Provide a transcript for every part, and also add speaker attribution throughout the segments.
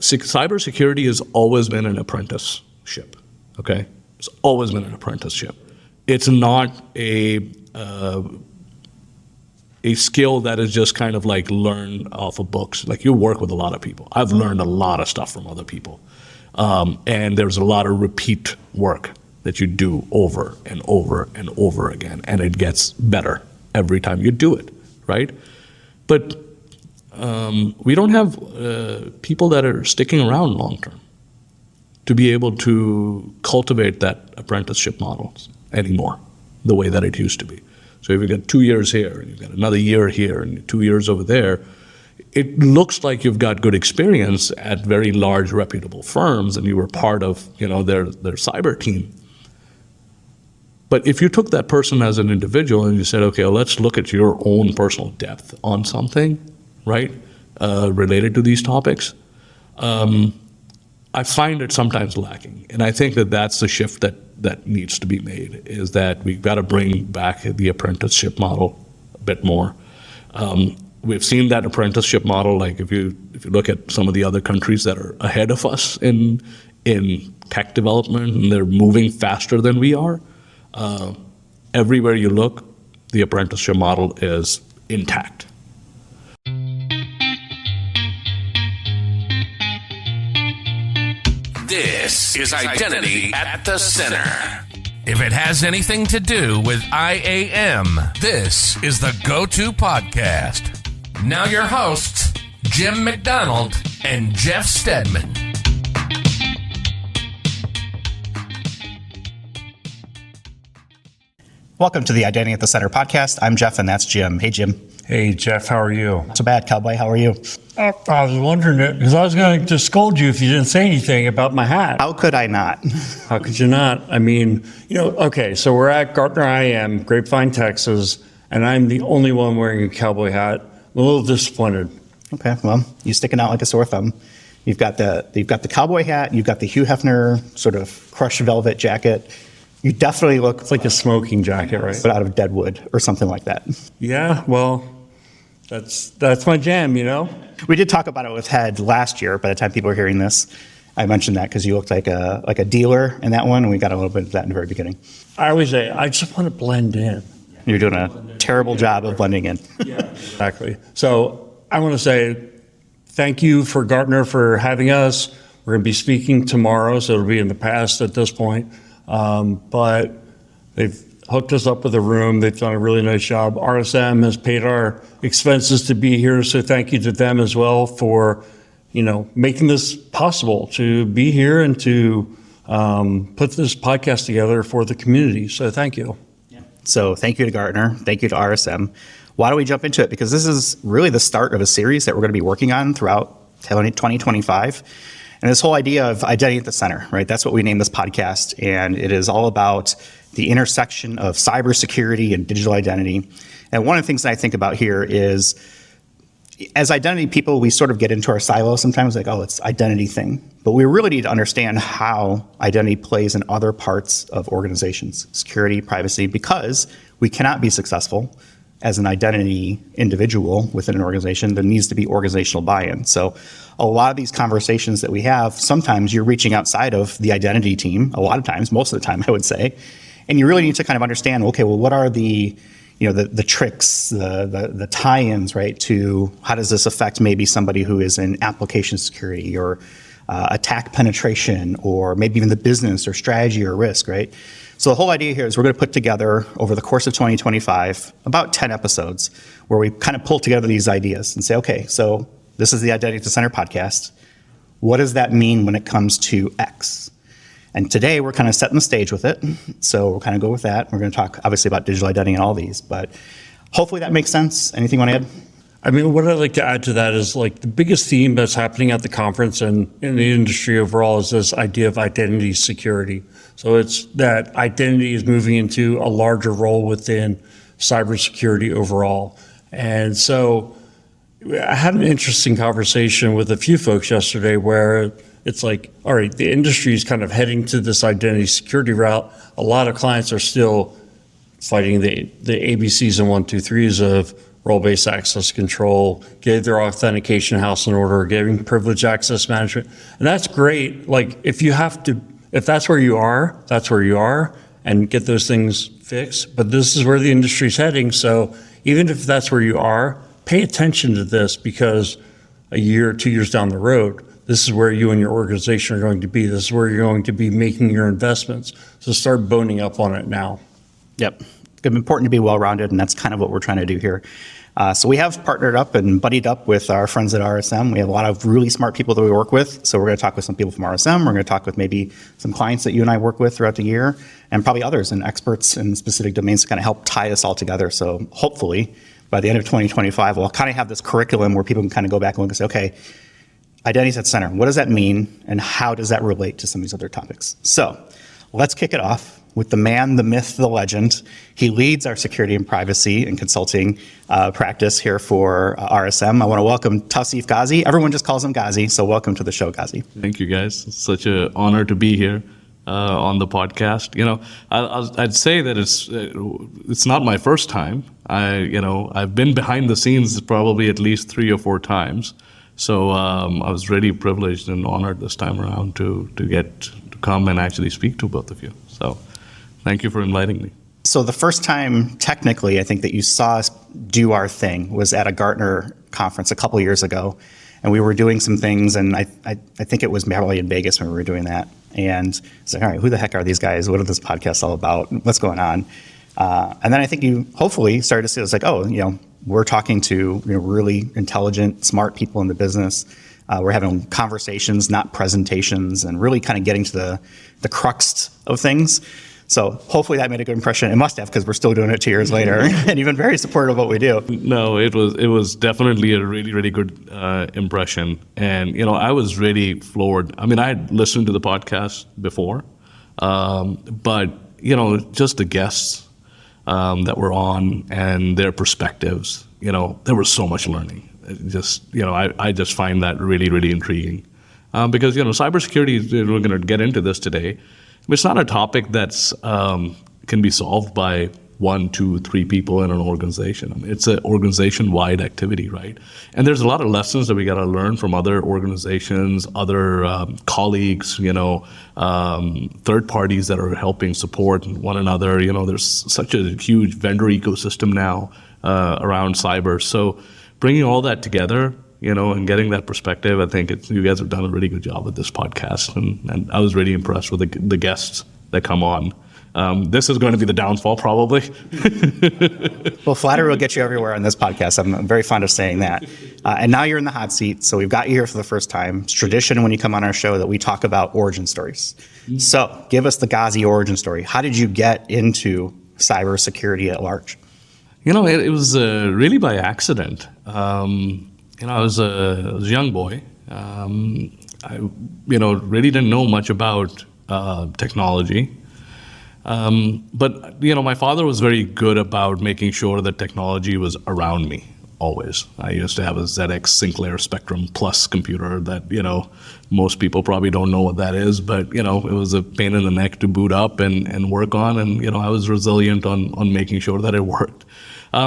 Speaker 1: cybersecurity has always been an apprenticeship, okay? It's always been an apprenticeship. It's not a skill that is just kind of like learned off of books. Like, you work with a lot of people. I've learned a lot of stuff from other people. And there's a lot of repeat work that you do over and over and over again, and it gets better every time you do it, right? But we don't have people that are sticking around long term to be able to cultivate that apprenticeship model anymore, the way that it used to be. So if you've got 2 years here, and you've got another year here, and 2 years over there, it looks like you've got good experience at very large, reputable firms, and you were part of, their cyber team. But if you took that person as an individual and you said, okay, well, let's look at your own personal depth on something, right, related to these topics, I find it sometimes lacking. And I think that that's the shift that needs to be made, is that we've got to bring back the apprenticeship model a bit more. We've seen that apprenticeship model, like if you look at some of the other countries that are ahead of us in tech development, and they're moving faster than we are. Everywhere you look, the apprenticeship model is intact.
Speaker 2: This is Identity at the Center. If it has anything to do with IAM, this is the go-to podcast. Now your hosts, Jim McDonald and Jeff Stedman.
Speaker 3: Welcome to the Identity at the Center podcast. I'm Jeff, and that's Jim. Hey, Jim.
Speaker 4: Hey, Jeff, how are you?
Speaker 3: Not so bad, Cowboy. How are you?
Speaker 4: I was wondering it, because I was going to scold you if you didn't say anything about my hat.
Speaker 3: How could I not?
Speaker 4: How could you not? I mean, okay, so we're at Gartner IAM, Grapevine, Texas, and I'm the only one wearing a cowboy hat. I'm a little disappointed.
Speaker 3: Okay, well, you're sticking out like a sore thumb. You've got the cowboy hat, you've got the Hugh Hefner sort of crushed velvet jacket. You definitely look...
Speaker 4: It's like a smoking jacket, right?
Speaker 3: But out of Deadwood or something like that.
Speaker 4: Yeah, well, that's my jam,
Speaker 3: We did talk about it with Head last year. By the time people are hearing this, I mentioned that because you looked like a dealer in that one, and we got a little bit of that in the very beginning.
Speaker 4: I always say, I just want to blend in.
Speaker 3: You're doing a terrible job of blending in.
Speaker 4: Yeah, exactly. So I want to say thank you for Gartner for having us. We're going to be speaking tomorrow, so it'll be in the past at this point. But they've hooked us up with a room. They've done a really nice job. RSM has paid our expenses to be here, so thank you to them as well for, making this possible to be here and to put this podcast together for the community. So thank you.
Speaker 3: Yeah. So thank you to Gartner. Thank you to RSM. Why don't we jump into it? Because this is really the start of a series that we're going to be working on throughout 2025. And this whole idea of identity at the center, right? That's what we named this podcast. And it is all about the intersection of cybersecurity and digital identity. And one of the things that I think about here is, as identity people, we sort of get into our silo sometimes, like, oh, it's identity thing. But we really need to understand how identity plays in other parts of organizations, security, privacy, because we cannot be successful as an identity individual within an organization. There needs to be organizational buy-in. So a lot of these conversations that we have, sometimes you're reaching outside of the identity team, a lot of times, most of the time, I would say, and you really need to kind of understand, okay, well, what are the tricks, the tie-ins, right, to how does this affect maybe somebody who is in application security or attack penetration, or maybe even the business or strategy or risk, right? So the whole idea here is we're going to put together, over the course of 2025, about 10 episodes where we kind of pull together these ideas and say, okay, so this is the Identity at the Center podcast. What does that mean when it comes to X? And today we're kind of setting the stage with it. So we'll kind of go with that. We're going to talk obviously about digital identity and all these, but hopefully that makes sense. Anything you want to add?
Speaker 4: I mean, what I'd like to add to that is, like, the biggest theme that's happening at the conference and in the industry overall is this idea of identity security. So it's that identity is moving into a larger role within cybersecurity overall. And so I had an interesting conversation with a few folks yesterday where it's like, all right, the industry is kind of heading to this identity security route. A lot of clients are still fighting the ABCs and 1, 2, 3s of role-based access control, gave their authentication house in order, giving privileged access management. And that's great. Like if that's where you are, that's where you are, and get those things fixed. But this is where the industry's heading. So even if that's where you are, pay attention to this, because a year or 2 years down the road, this is where you and your organization are going to be. This is where you're going to be making your investments. So start boning up on it now.
Speaker 3: Yep. It's important to be well-rounded, and that's kind of what we're trying to do here. So we have partnered up and buddied up with our friends at RSM. We have a lot of really smart people that we work with. So we're going to talk with some people from RSM. We're going to talk with maybe some clients that you and I work with throughout the year, and probably others and experts in specific domains to kind of help tie this all together. So hopefully by the end of 2025, we'll kind of have this curriculum where people can kind of go back and look and say, okay, identity's at center. What does that mean? And how does that relate to some of these other topics? So let's kick it off with the man, the myth, the legend. He leads our security and privacy and consulting practice here for RSM. I want to welcome Tauseef Ghazi. Everyone just calls him Ghazi, so welcome to the show, Ghazi.
Speaker 1: Thank you, guys. It's such an honor to be here on the podcast. You know, I'd say that it's not my first time. I've been behind the scenes probably at least 3 or 4 times. So I was really privileged and honored this time around to get to come and actually speak to both of you. So thank you for inviting me.
Speaker 3: So the first time, technically, I think that you saw us do our thing was at a Gartner conference a couple years ago. And we were doing some things, and I think it was probably in Vegas when we were doing that. And it's like, all right, who the heck are these guys? What are this podcast all about? What's going on? And then I think you hopefully started to see, it's like, oh, we're talking to really intelligent, smart people in the business. We're having conversations, not presentations, and really kind of getting to the crux of things. So hopefully that made a good impression. It must have, because we're still doing it 2 years later, and you've been very supportive of what we do.
Speaker 1: No, it was definitely a really, really good impression. And, I was really floored. I mean, I had listened to the podcast before, but, just the guests that were on and their perspectives, there was so much learning. I just find that really, really intriguing. Because, cybersecurity, we're going to get into this today. It's not a topic that's can be solved by 1, 2, 3 people in an organization. I mean, it's an organization-wide activity, right? And there's a lot of lessons that we got to learn from other organizations, other colleagues, third parties that are helping support one another. There's such a huge vendor ecosystem now around cyber. So bringing all that together, and getting that perspective, I think you guys have done a really good job with this podcast, and I was really impressed with the guests that come on. This is going to be the downfall, probably.
Speaker 3: Well, flattery will get you everywhere on this podcast. I'm very fond of saying that. And now you're in the hot seat, so we've got you here for the first time. It's tradition when you come on our show that we talk about origin stories. So give us the Ghazi origin story. How did you get into cybersecurity at large?
Speaker 1: It was really by accident. I was a young boy. I really didn't know much about technology. But my father was very good about making sure that technology was around me always. I used to have a ZX Sinclair Spectrum Plus computer that, most people probably don't know what that is, but, it was a pain in the neck to boot up and work on. And, I was resilient on making sure that it worked.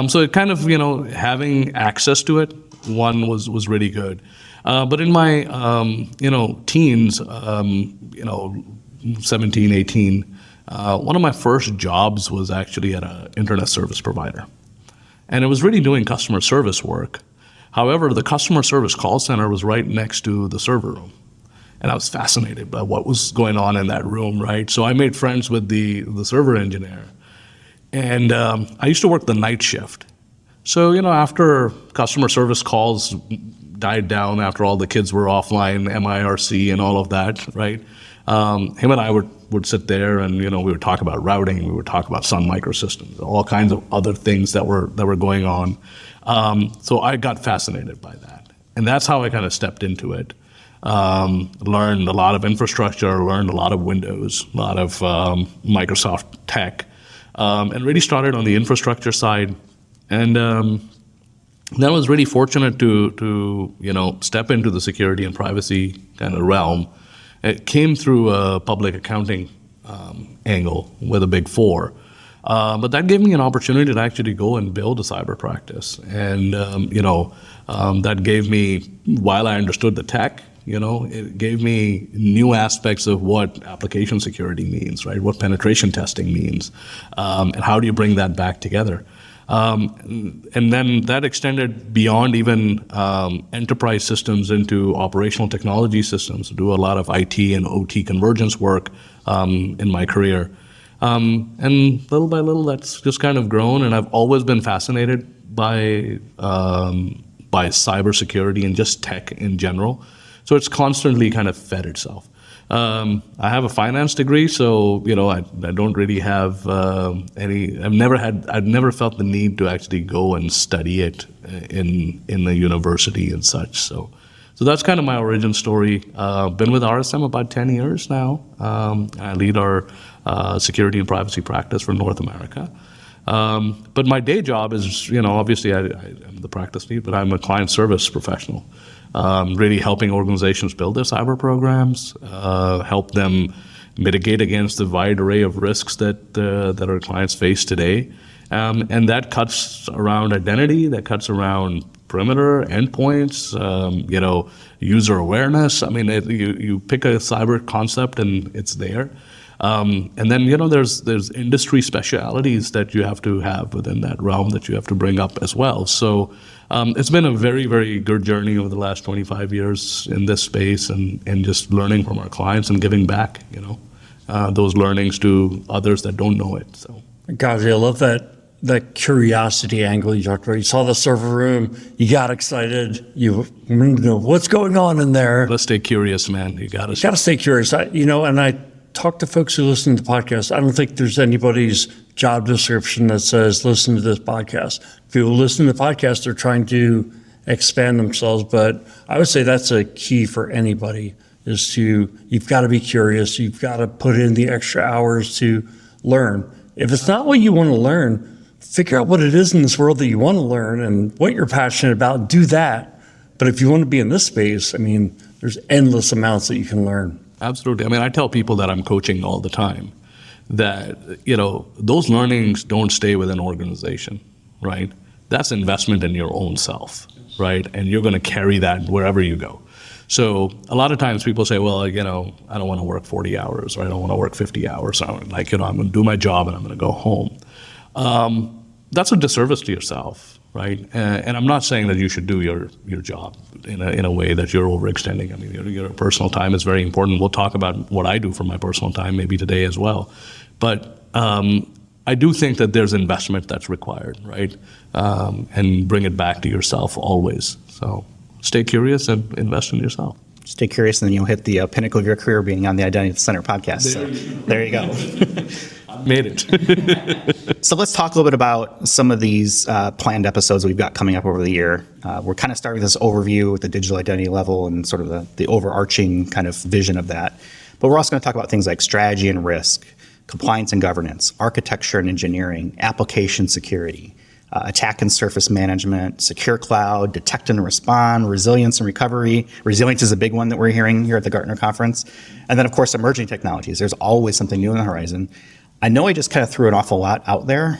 Speaker 1: So it kind of, having access to it, one was really good. But in my, teens, 17, 18, one of my first jobs was actually at an internet service provider. And it was really doing customer service work. However, the customer service call center was right next to the server room. And I was fascinated by what was going on in that room, right? So I made friends with the server engineer. And I used to work the night shift. So, after customer service calls died down, after all the kids were offline, MIRC and all of that, right? Him and I would sit there and, we would talk about routing, we would talk about Sun Microsystems, all kinds of other things that were going on. So I got fascinated by that. And that's how I kind of stepped into it. Learned a lot of infrastructure, learned a lot of Windows, a lot of Microsoft tech, and really started on the infrastructure side. And then I was really fortunate to step into the security and privacy kind of realm. It came through a public accounting angle with a Big Four. But that gave me an opportunity to actually go and build a cyber practice. And, that gave me, while I understood the tech, it gave me new aspects of what application security means, right? What penetration testing means, and how do you bring that back together? And then that extended beyond even enterprise systems into operational technology systems, do a lot of IT and OT convergence work in my career. And little by little, that's just kind of grown, and I've always been fascinated by cybersecurity and just tech in general. So it's constantly kind of fed itself. I have a finance degree, so I don't really have any. I've never felt the need to actually go and study it in the university and such. So that's kind of my origin story. Been with RSM about 10 years now. I lead our security and privacy practice for North America. But my day job is, obviously I'm the practice lead, but I'm a client service professional. Really helping organizations build their cyber programs, help them mitigate against the wide array of risks that our clients face today. And that cuts around identity, that cuts around perimeter, endpoints, user awareness. I mean, you pick a cyber concept and it's there. And then, there's industry specialities that you have to have within that realm that you have to bring up as well. So it's been a very, very good journey over the last 25 years in this space and just learning from our clients and giving back, those learnings to others that don't know it. So,
Speaker 4: Ghazi, I love that curiosity angle you talked about. You saw the server room, you got excited, you know what's going on in there.
Speaker 1: Let's stay curious, man. You got to
Speaker 4: stay curious. And I talk to folks who listen to the podcast. I don't think there's anybody's job description that says, listen to this podcast. If people listen to the podcast, they're trying to expand themselves. But I would say that's a key for anybody is you've got to be curious. You've got to put in the extra hours to learn. If it's not what you want to learn, figure out what it is in this world that you want to learn and what you're passionate about, do that. But if you want to be in this space, there's endless amounts that you can learn.
Speaker 1: Absolutely. I tell people that I'm coaching all the time that, those learnings don't stay with an organization, right? That's investment in your own self, right? And you're going to carry that wherever you go. So a lot of times people say, well, I don't want to work 40 hours or I don't want to work 50 hours. I'm going to do my job and I'm going to go home. That's a disservice to yourself. Right, and I'm not saying that you should do your job in a way that you're overextending. Your personal time is very important. We'll talk about what I do for my personal time maybe today as well. But I do think that there's investment that's required, right? And bring it back to yourself always. So stay curious and invest in yourself.
Speaker 3: Stay curious, and then you'll hit the pinnacle of your career being on the Identity Center podcast. There you go.
Speaker 1: Made it.
Speaker 3: So let's talk a little bit about some of these planned episodes we've got coming up over the year. We're kind of starting this overview at the digital identity level and sort of the overarching kind of vision of that. But we're also going to talk about things like strategy and risk, compliance and governance, architecture and engineering, application security, attack and surface management, secure cloud, detect and respond, resilience and recovery. Resilience is a big one that we're hearing here at the Gartner conference. And then, of course, emerging technologies. There's always something new on the horizon. I know I just kind of threw an awful lot out there.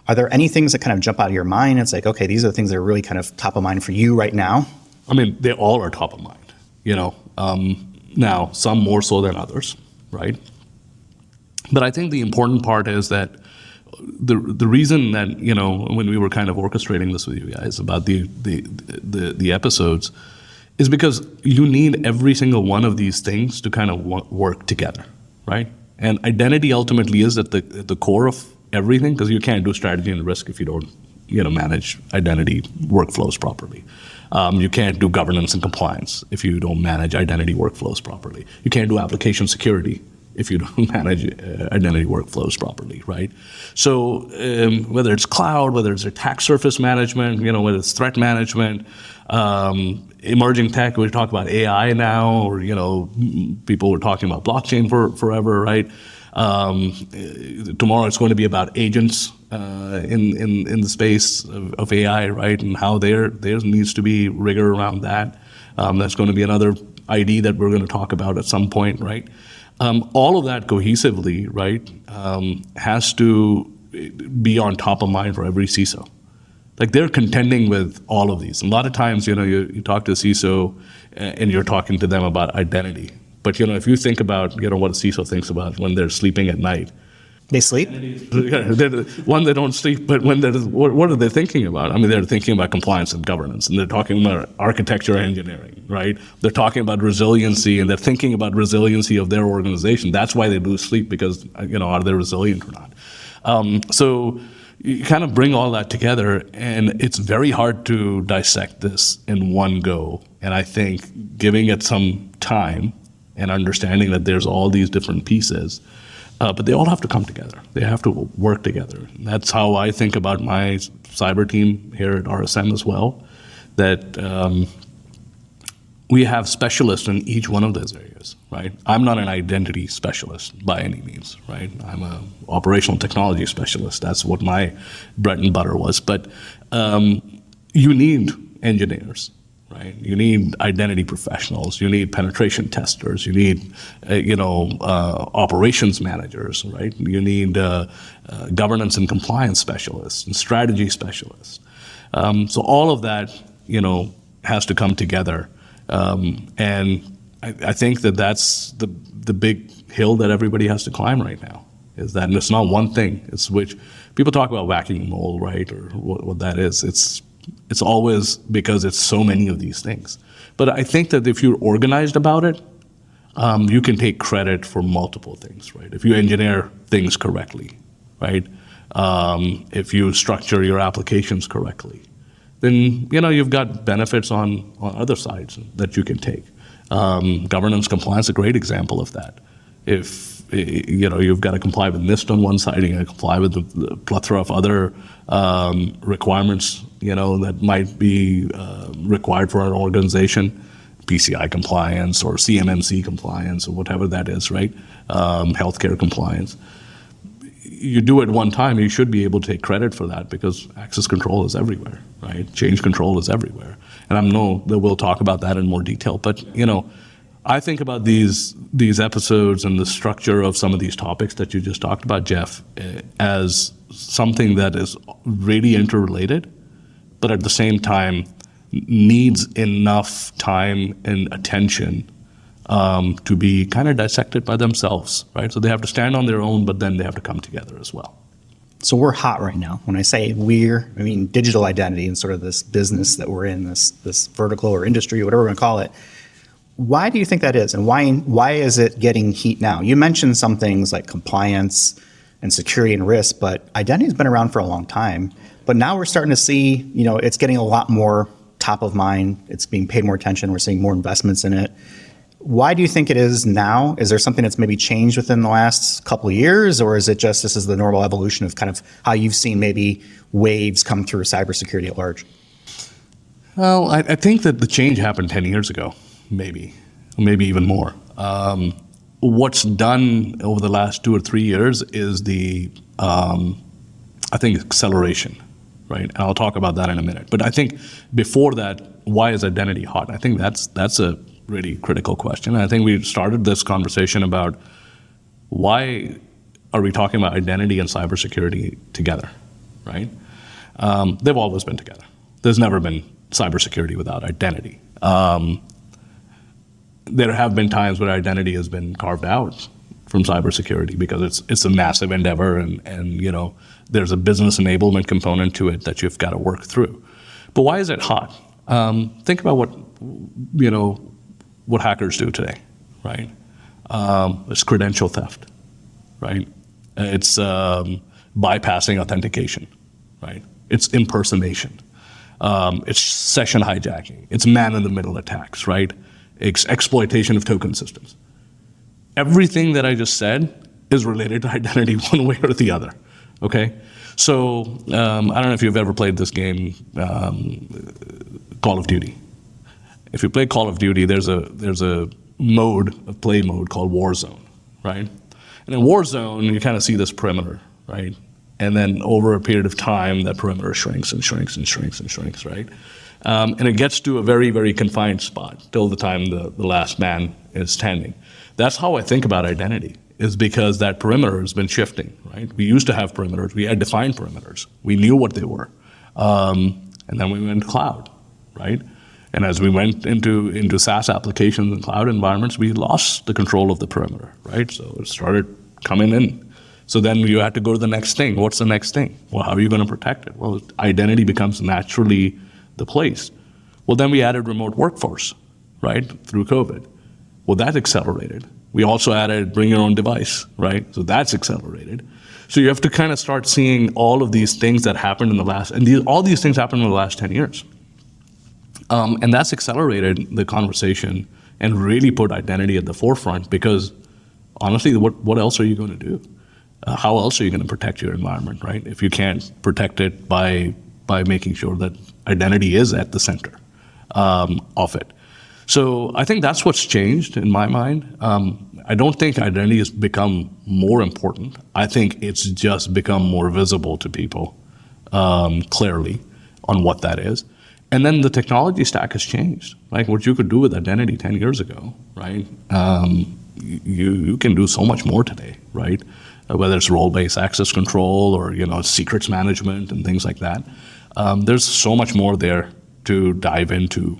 Speaker 3: Are there any things that kind of jump out of your mind? It's like, okay, these are the things that are really kind of top of mind for you right now.
Speaker 1: They all are top of mind, Now, some more so than others, right? But I think the important part is that the reason that, when we were kind of orchestrating this with you guys about the episodes is because you need every single one of these things to kind of work together, right? And identity ultimately is at the core of everything, because you can't do strategy and risk if you don't, manage identity workflows properly. You can't do governance and compliance if you don't manage identity workflows properly. You can't do application security if you don't manage identity workflows properly, right? So whether it's cloud, whether it's attack surface management, whether it's threat management, emerging tech, we talk about AI now, or, people were talking about blockchain forever, right? Tomorrow it's going to be about agents in the space of AI, right? And how there needs to be rigor around that. That's going to be another ID that we're going to talk about at some point, right? All of that cohesively, right, has to be on top of mind for every CISO. Like they're contending with all of these. A lot of times, you talk to a CISO and you're talking to them about identity. But if you think about what a CISO thinks about when they're sleeping at night.
Speaker 3: They sleep?
Speaker 1: One, they don't sleep, but what are they thinking about? I mean, they're thinking about compliance and governance, and they're talking about architecture and engineering, right? They're talking about resiliency, and they're thinking about resiliency of their organization. That's why they lose sleep, because, are they resilient or not? So you kind of bring all that together, and it's very hard to dissect this in one go. And I think giving it some time and understanding that there's all these different pieces, but they all have to come together. They have to work together. And that's how I think about my cyber team here at RSM as well, that we have specialists in each one of those areas, right? I'm not an identity specialist by any means, right? I'm an operational technology specialist. That's what my bread and butter was. But you need engineers, right? You need identity professionals. You need penetration testers. You need, operations managers, right? You need governance and compliance specialists and strategy specialists. So all of that, has to come together. And I think that's the big hill that everybody has to climb right now, is that, and it's not one thing. It's which people talk about whacking a mole, right, or what that is. It's always because it's so many of these things. But I think that if you're organized about it, you can take credit for multiple things, right? If you engineer things correctly, right? If you structure your applications correctly, then you've got benefits on other sides that you can take. Governance compliance is a great example of that. If you've got to comply with NIST on one side, you got to comply with the plethora of other requirements, that might be required for an organization, PCI compliance or CMMC compliance or whatever that is, right? Healthcare compliance. You do it one time, you should be able to take credit for that, because access control is everywhere, right? Change control is everywhere. And I know that we'll talk about that in more detail, but I think about these episodes and the structure of some of these topics that you just talked about, Jeff, as something that is really interrelated, but at the same time needs enough time and attention to be kind of dissected by themselves, right? So they have to stand on their own, but then they have to come together as well.
Speaker 3: So we're hot right now. When I say I mean digital identity and sort of this business that we're in, this vertical or industry, whatever we're going to call it. Why do you think that is, and why is it getting heat now? You mentioned some things like compliance and security and risk, but identity's been around for a long time. But now we're starting to see, it's getting a lot more top of mind. It's being paid more attention. We're seeing more investments in it. Why do you think it is now? Is there something that's maybe changed within the last couple of years, or is it just this is the normal evolution of kind of how you've seen maybe waves come through cybersecurity at large?
Speaker 1: Well, I think that the change happened 10 years ago, maybe even more. What's done over the last 2 or 3 years is I think acceleration, right? And I'll talk about that in a minute. But I think before that, why is identity hot? I think that's a really critical question. And I think we started this conversation about why are we talking about identity and cybersecurity together, right? They've always been together. There's never been cybersecurity without identity. There have been times where identity has been carved out from cybersecurity because it's a massive endeavor, and there's a business enablement component to it that you've got to work through. But why is it hot? Think about what hackers do today, right? It's credential theft, right? It's bypassing authentication, right? It's impersonation. It's session hijacking. It's man-in-the-middle attacks, right? It's exploitation of token systems. Everything that I just said is related to identity one way or the other, okay? So I don't know if you've ever played this game, Call of Duty. If you play Call of Duty, there's a play mode called Warzone, right? And in Warzone, you kind of see this perimeter, right? And then over a period of time, that perimeter shrinks and shrinks and shrinks and shrinks, right? And it gets to a very, very confined spot till the time the last man is standing. That's how I think about identity, is because that perimeter has been shifting, right? We used to have perimeters. We had defined perimeters. We knew what they were. And then we went cloud, right? And as we went into SaaS applications and cloud environments, we lost the control of the perimeter, right? So it started coming in. So then you had to go to the next thing. What's the next thing? Well, how are you going to protect it? Well, identity becomes naturally the place. Well, then we added remote workforce, right, through COVID. Well, that accelerated. We also added bring your own device, right? So that's accelerated. So you have to kind of start seeing all of these things that happened in the last, and all these things happened in the last 10 years. And that's accelerated the conversation and really put identity at the forefront because honestly, what else are you going to do? How else are you going to protect your environment, right? If you can't protect it by making sure that identity is at the center of it. So I think that's what's changed in my mind. I don't think identity has become more important. I think it's just become more visible to people clearly on what that is. And then the technology stack has changed. Like what you could do with identity 10 years ago, right? You can do so much more today, right? Whether it's role-based access control or secrets management and things like that. There's so much more there to dive into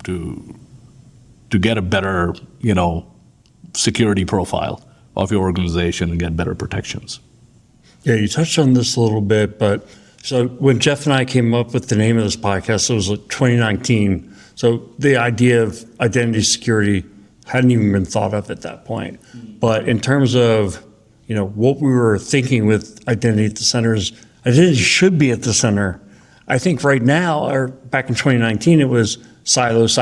Speaker 1: to get a better security profile of your organization and get better protections.
Speaker 4: Yeah, you touched on this a little bit, but so when Jeff and I came up with the name of this podcast, it was like 2019. So the idea of identity security hadn't even been thought of at that point. But in terms of what we were thinking with identity at the center is identity should be at the center. I think right now, or back in 2019, it was silos.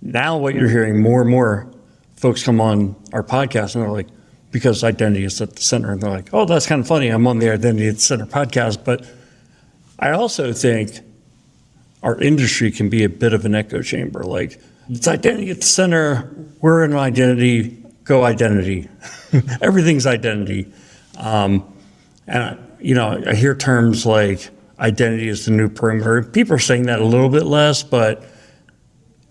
Speaker 4: Now what you're hearing more and more folks come on our podcast and they're like, because identity is at the center. And they're like, oh, that's kind of funny. I'm on the Identity at the Center podcast. But I also think our industry can be a bit of an echo chamber. Like, it's identity at the center. We're in identity. Go identity. Everything's identity. And I hear terms like identity is the new perimeter. People are saying that a little bit less, but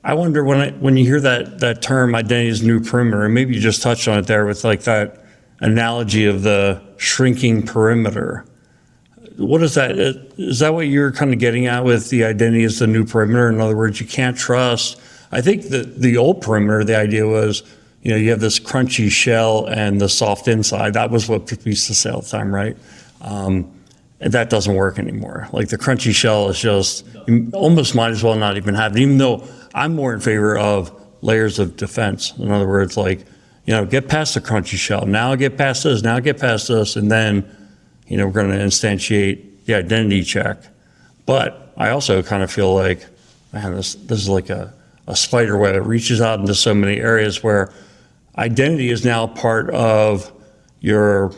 Speaker 4: I wonder when you hear that term, identity is the new perimeter, and maybe you just touched on it there with like that analogy of the shrinking perimeter. What is that? Is that what you're kind of getting at with the identity is the new perimeter? In other words, you can't trust. I think the old perimeter, the idea was, you have this crunchy shell and the soft inside. That was what people used to say all the time, right? And that doesn't work anymore. Like the crunchy shell is just, you almost might as well not even have it, even though I'm more in favor of layers of defense. In other words, like, get past the crunchy shell. Now get past this, and then, we're going to instantiate the identity check. But I also kind of feel like, man, this is like a spider web. It reaches out into so many areas where identity is now part of your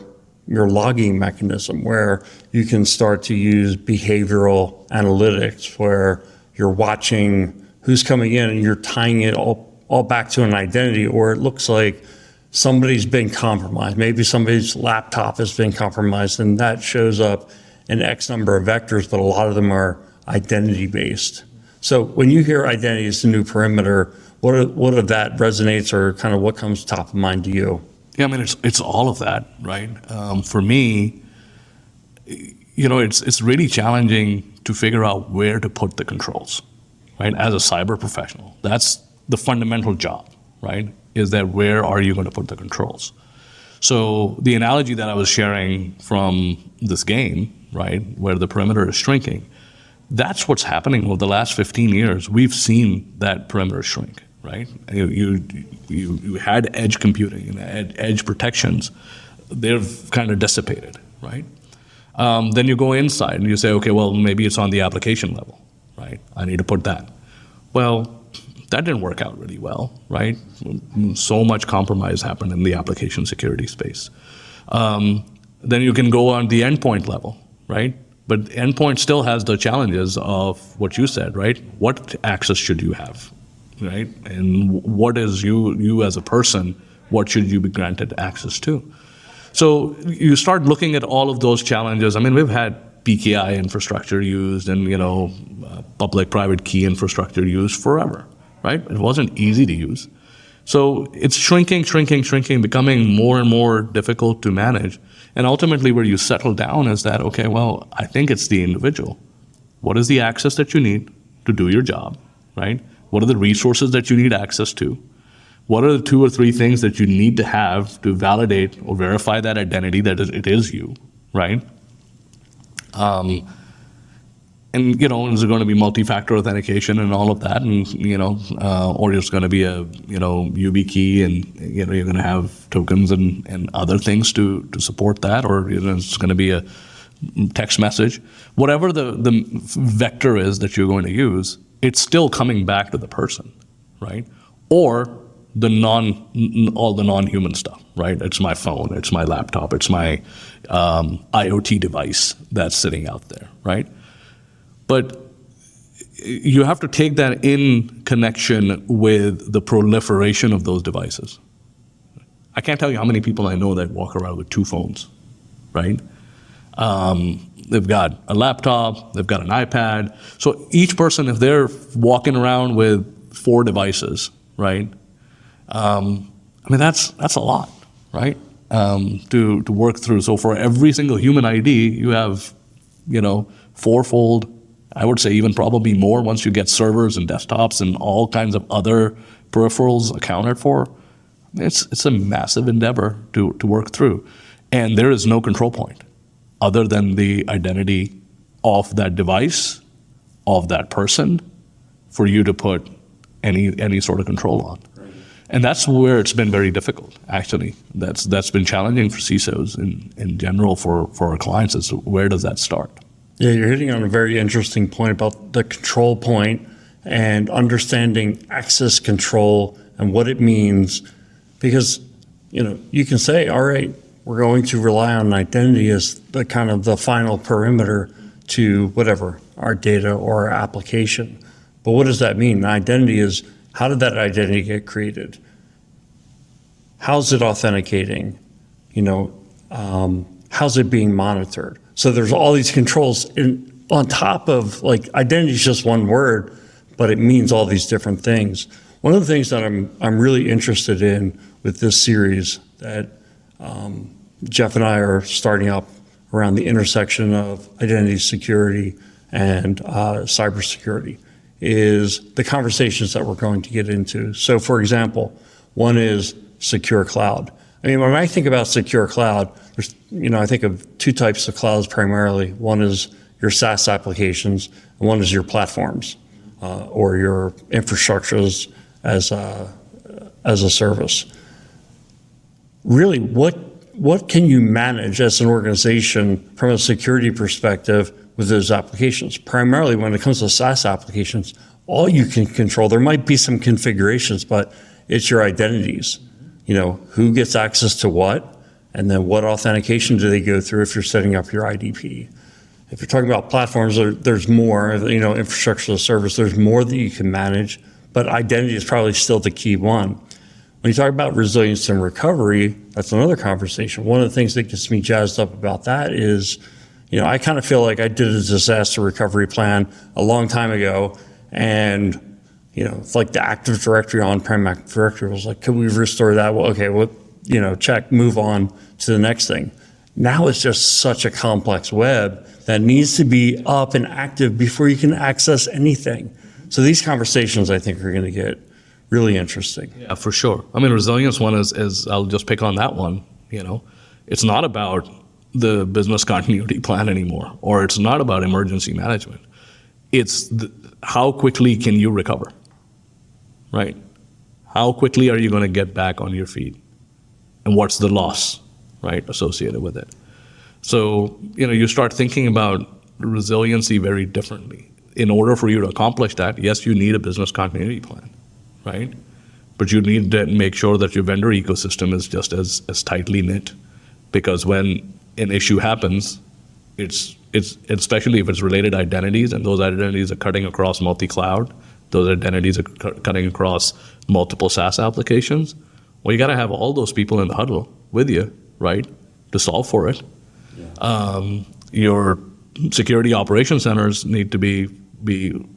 Speaker 4: logging mechanism, where you can start to use behavioral analytics, where you're watching who's coming in and you're tying it all back to an identity, or it looks like somebody's been compromised. Maybe somebody's laptop has been compromised, and that shows up in X number of vectors, but a lot of them are identity-based. So when you hear identity is the new perimeter, what of that resonates, or kind of what comes top of mind to you?
Speaker 1: Yeah, I mean, it's all of that, right? For me, it's really challenging to figure out where to put the controls, right? As a cyber professional, that's the fundamental job, right? Is that where are you going to put the controls? So the analogy that I was sharing from this game, right, where the perimeter is shrinking, that's what's happening over the last 15 years. We've seen that perimeter shrink, right? You had edge computing and edge protections. They've kind of dissipated, right? Then you go inside and you say, okay, well, maybe it's on the application level, right? I need to put that. Well, that didn't work out really well, right? So much compromise happened in the application security space. Then you can go on the endpoint level, right? But endpoint still has the challenges of what you said, right? What access should you have, right? And what is you as a person, what should you be granted access to? So you start looking at all of those challenges. I mean, we've had PKI infrastructure used and, public-private key infrastructure used forever, right? It wasn't easy to use. So it's shrinking, becoming more and more difficult to manage. And ultimately where you settle down is that, okay, well, I think it's the individual. What is the access that you need to do your job, right? What are the resources that you need access to? What are the 2 or 3 things that you need to have to validate or verify that identity that it is you, right? And, is it going to be multi-factor authentication and all of that? And, or it's going to be a, YubiKey and, you're going to have tokens and other things to support that, or it's going to be a text message. Whatever the vector is that you're going to use, it's still coming back to the person, right? Or all the non-human stuff, right? It's my phone, it's my laptop, it's my IoT device that's sitting out there, right? But you have to take that in connection with the proliferation of those devices. I can't tell you how many people I know that walk around with 2 phones, right? They've got a laptop, they've got an iPad. So each person, if they're walking around with 4 devices, right? That's a lot, right? To work through. So for every single human ID, you have, 4-fold. I would say even probably more once you get servers and desktops and all kinds of other peripherals accounted for. It's a massive endeavor to work through. And there is no control point other than the identity of that device, of that person, for you to put any sort of control on. Right. And that's where it's been very difficult, actually. That's been challenging for CISOs in general for our clients, is where does that start?
Speaker 4: Yeah, you're hitting on a very interesting point about the control point and understanding access control and what it means. Because, you can say, all right, we're going to rely on identity as the kind of the final perimeter to whatever, our data or our application. But what does that mean? Identity is, how did that identity get created? How's it authenticating? How's it being monitored? So there's all these controls on top of, identity is just one word, but it means all these different things. One of the things that I'm really interested in with this series that Jeff and I are starting up around the intersection of identity security and cybersecurity is the conversations that we're going to get into. So for example, one is secure cloud. When I think about secure cloud, there's, I think of 2 types of clouds primarily. One is your SaaS applications, and one is your platforms or your infrastructures as a service. Really, what can you manage as an organization from a security perspective with those applications? Primarily, when it comes to SaaS applications, all you can control, there might be some configurations, but it's your identities. Who gets access to what, and then what authentication do they go through if you're setting up your IDP. If you're talking about platforms, there's more, infrastructure as a service, there's more that you can manage, but identity is probably still the key one. When you talk about resilience and recovery, that's another conversation. One of the things that gets me jazzed up about that is, I kind of feel like I did a disaster recovery plan a long time ago, and it's like the Active Directory, on-prem Active Directory was like, could we restore that? Well, okay, check, move on to the next thing. Now it's just such a complex web that needs to be up and active before you can access anything. So these conversations, I think, are going to get really interesting.
Speaker 1: Yeah, for sure. Resilience one is I'll just pick on that one. It's not about the business continuity plan anymore, or it's not about emergency management. It's how quickly can you recover, right? How quickly are you going to get back on your feet? And what's the loss, right, associated with it? So, you start thinking about resiliency very differently. In order for you to accomplish that, yes, you need a business continuity plan, right? But you need to make sure that your vendor ecosystem is just as tightly knit, because when an issue happens, it's especially if it's related identities, and those identities are cutting across multi-cloud, those identities are cutting across multiple SaaS applications. Well, you got to have all those people in the huddle with you, right, to solve for it. Yeah. Your security operations centers need to be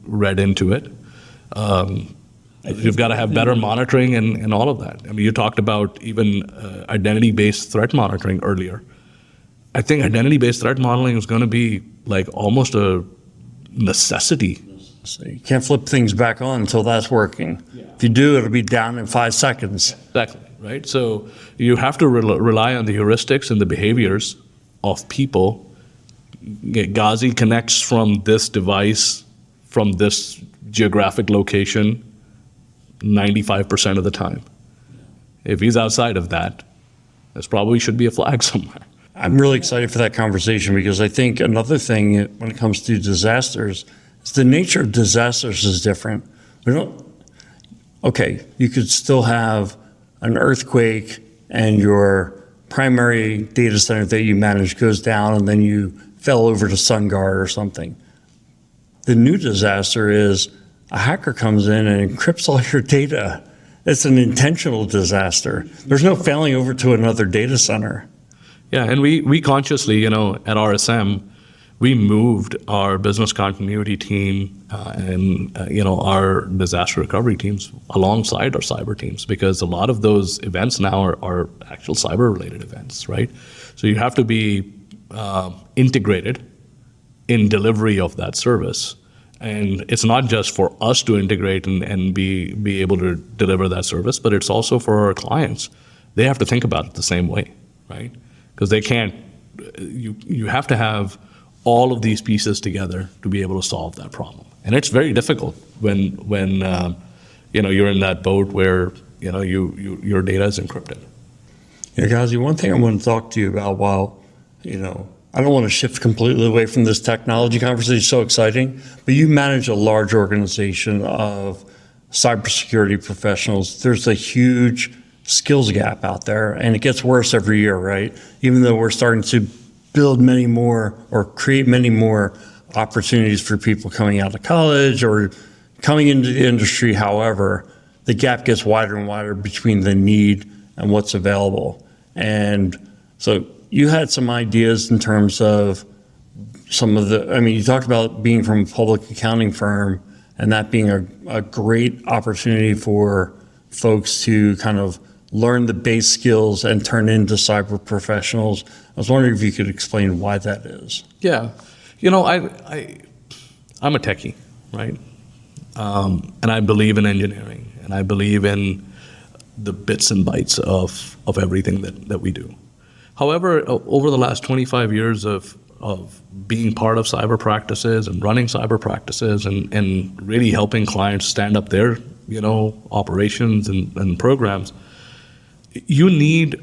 Speaker 1: read into it. You've got to have better monitoring and all of that. I mean, you talked about even identity-based threat monitoring earlier. I think identity-based threat modeling is going to be like almost a necessity.
Speaker 4: So you can't flip things back on until that's working. If you do, it'll be down in 5 seconds.
Speaker 1: Exactly, right? So you have to rely on the heuristics and the behaviors of people. Ghazi connects from this device, from this geographic location, 95% of the time. If he's outside of that, there probably should be a flag somewhere.
Speaker 4: I'm really excited for that conversation because I think another thing when it comes to disasters is the nature of disasters is different. You could still have an earthquake and your primary data center that you manage goes down and then you fell over to SunGuard or something. The new disaster is a hacker comes in and encrypts all your data. It's an intentional disaster. There's no failing over to another data center.
Speaker 1: Yeah, and we consciously, at RSM, we moved our business continuity team and our disaster recovery teams alongside our cyber teams because a lot of those events now are actual cyber-related events, right? So you have to be integrated in delivery of that service. And it's not just for us to integrate and be able to deliver that service, but it's also for our clients. They have to think about it the same way, right? Because they can't, you have to have all of these pieces together to be able to solve that problem. And it's very difficult when you're in that boat where, your data is encrypted.
Speaker 4: Yeah, Ghazi, one thing I want to talk to you about while, I don't want to shift completely away from this technology conversation, it's so exciting, but you manage a large organization of cybersecurity professionals. There's a huge skills gap out there, and it gets worse every year, right? Even though we're starting to build many more or create many more opportunities for people coming out of college or coming into the industry, however, the gap gets wider and wider between the need and what's available. And so you had some ideas in terms of you talked about being from a public accounting firm and that being a great opportunity for folks to kind of learn the base skills and turn into cyber professionals. I was wondering if you could explain why that is.
Speaker 1: Yeah. I'm a techie, right? And I believe in engineering, and I believe in the bits and bytes of everything that we do. However, over the last 25 years of being part of cyber practices and running cyber practices and really helping clients stand up their, operations and programs, you need,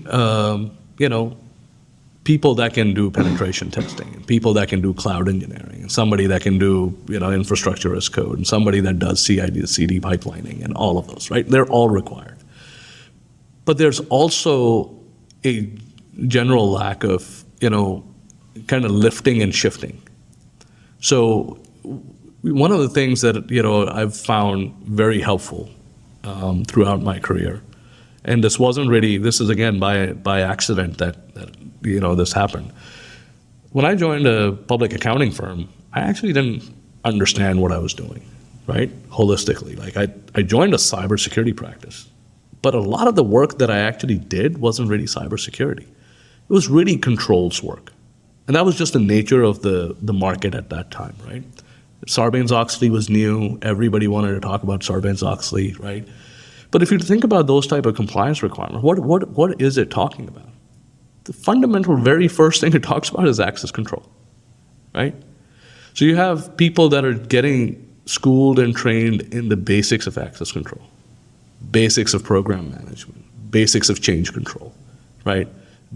Speaker 1: people that can do penetration testing, and people that can do cloud engineering, and somebody that can do, infrastructure as code, and somebody that does CI/CD pipelining, and all of those, right? They're all required. But there's also a general lack of, kind of lifting and shifting. So one of the things that, I've found very helpful throughout my career, and this is again by accident that this happened. When I joined a public accounting firm, I actually didn't understand what I was doing, right? Holistically. Like I joined a cybersecurity practice, but a lot of the work that I actually did wasn't really cybersecurity. It was really controls work. And that was just the nature of the market at that time, right? Sarbanes-Oxley was new. Everybody wanted to talk about Sarbanes-Oxley, right? But if you think about those type of compliance requirements, what is it talking about? The fundamental very first thing it talks about is access control, right? So you have people that are getting schooled and trained in the basics of access control, basics of program management, basics of change control, right?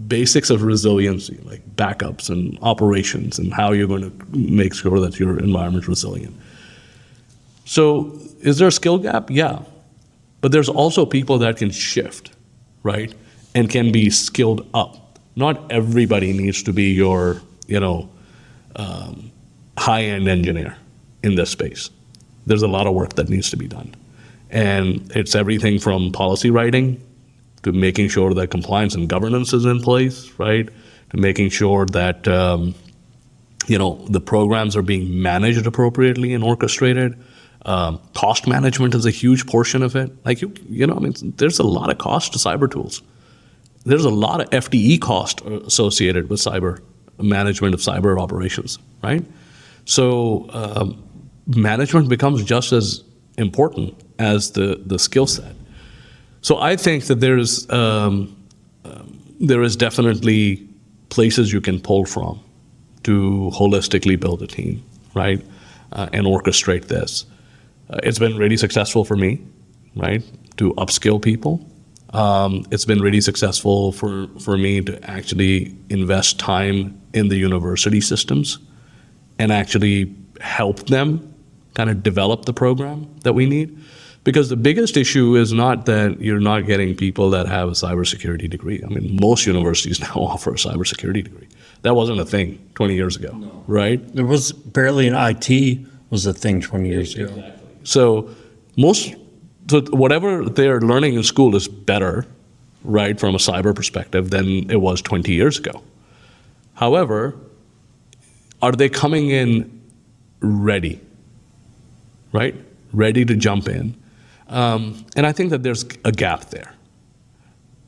Speaker 1: Basics of resiliency, like backups and operations and how you're going to make sure that your environment is resilient. So is there a skill gap? Yeah. But there's also people that can shift, right? And can be skilled up. Not everybody needs to be your, high-end engineer in this space. There's a lot of work that needs to be done. And it's everything from policy writing to making sure that compliance and governance is in place, right? To making sure that, the programs are being managed appropriately and orchestrated. Cost management is a huge portion of it. Like there's a lot of cost to cyber tools. There's a lot of FTE cost associated with cyber management of cyber operations, right? So management becomes just as important as the skill set. So I think that there is definitely places you can pull from to holistically build a team, right, and orchestrate this. It's been really successful for me, right, to upskill people. It's been really successful for me to actually invest time in the university systems and actually help them kind of develop the program that we need. Because the biggest issue is not that you're not getting people that have a cybersecurity degree. I mean, most universities now offer a cybersecurity degree. That wasn't a thing 20 years ago, right?
Speaker 4: There was barely an IT was a thing 20 years ago.
Speaker 1: Exactly. So whatever they're learning in school is better, right, from a cyber perspective than it was 20 years ago. However, are they coming in ready, right? Ready to jump in? And I think that there's a gap there.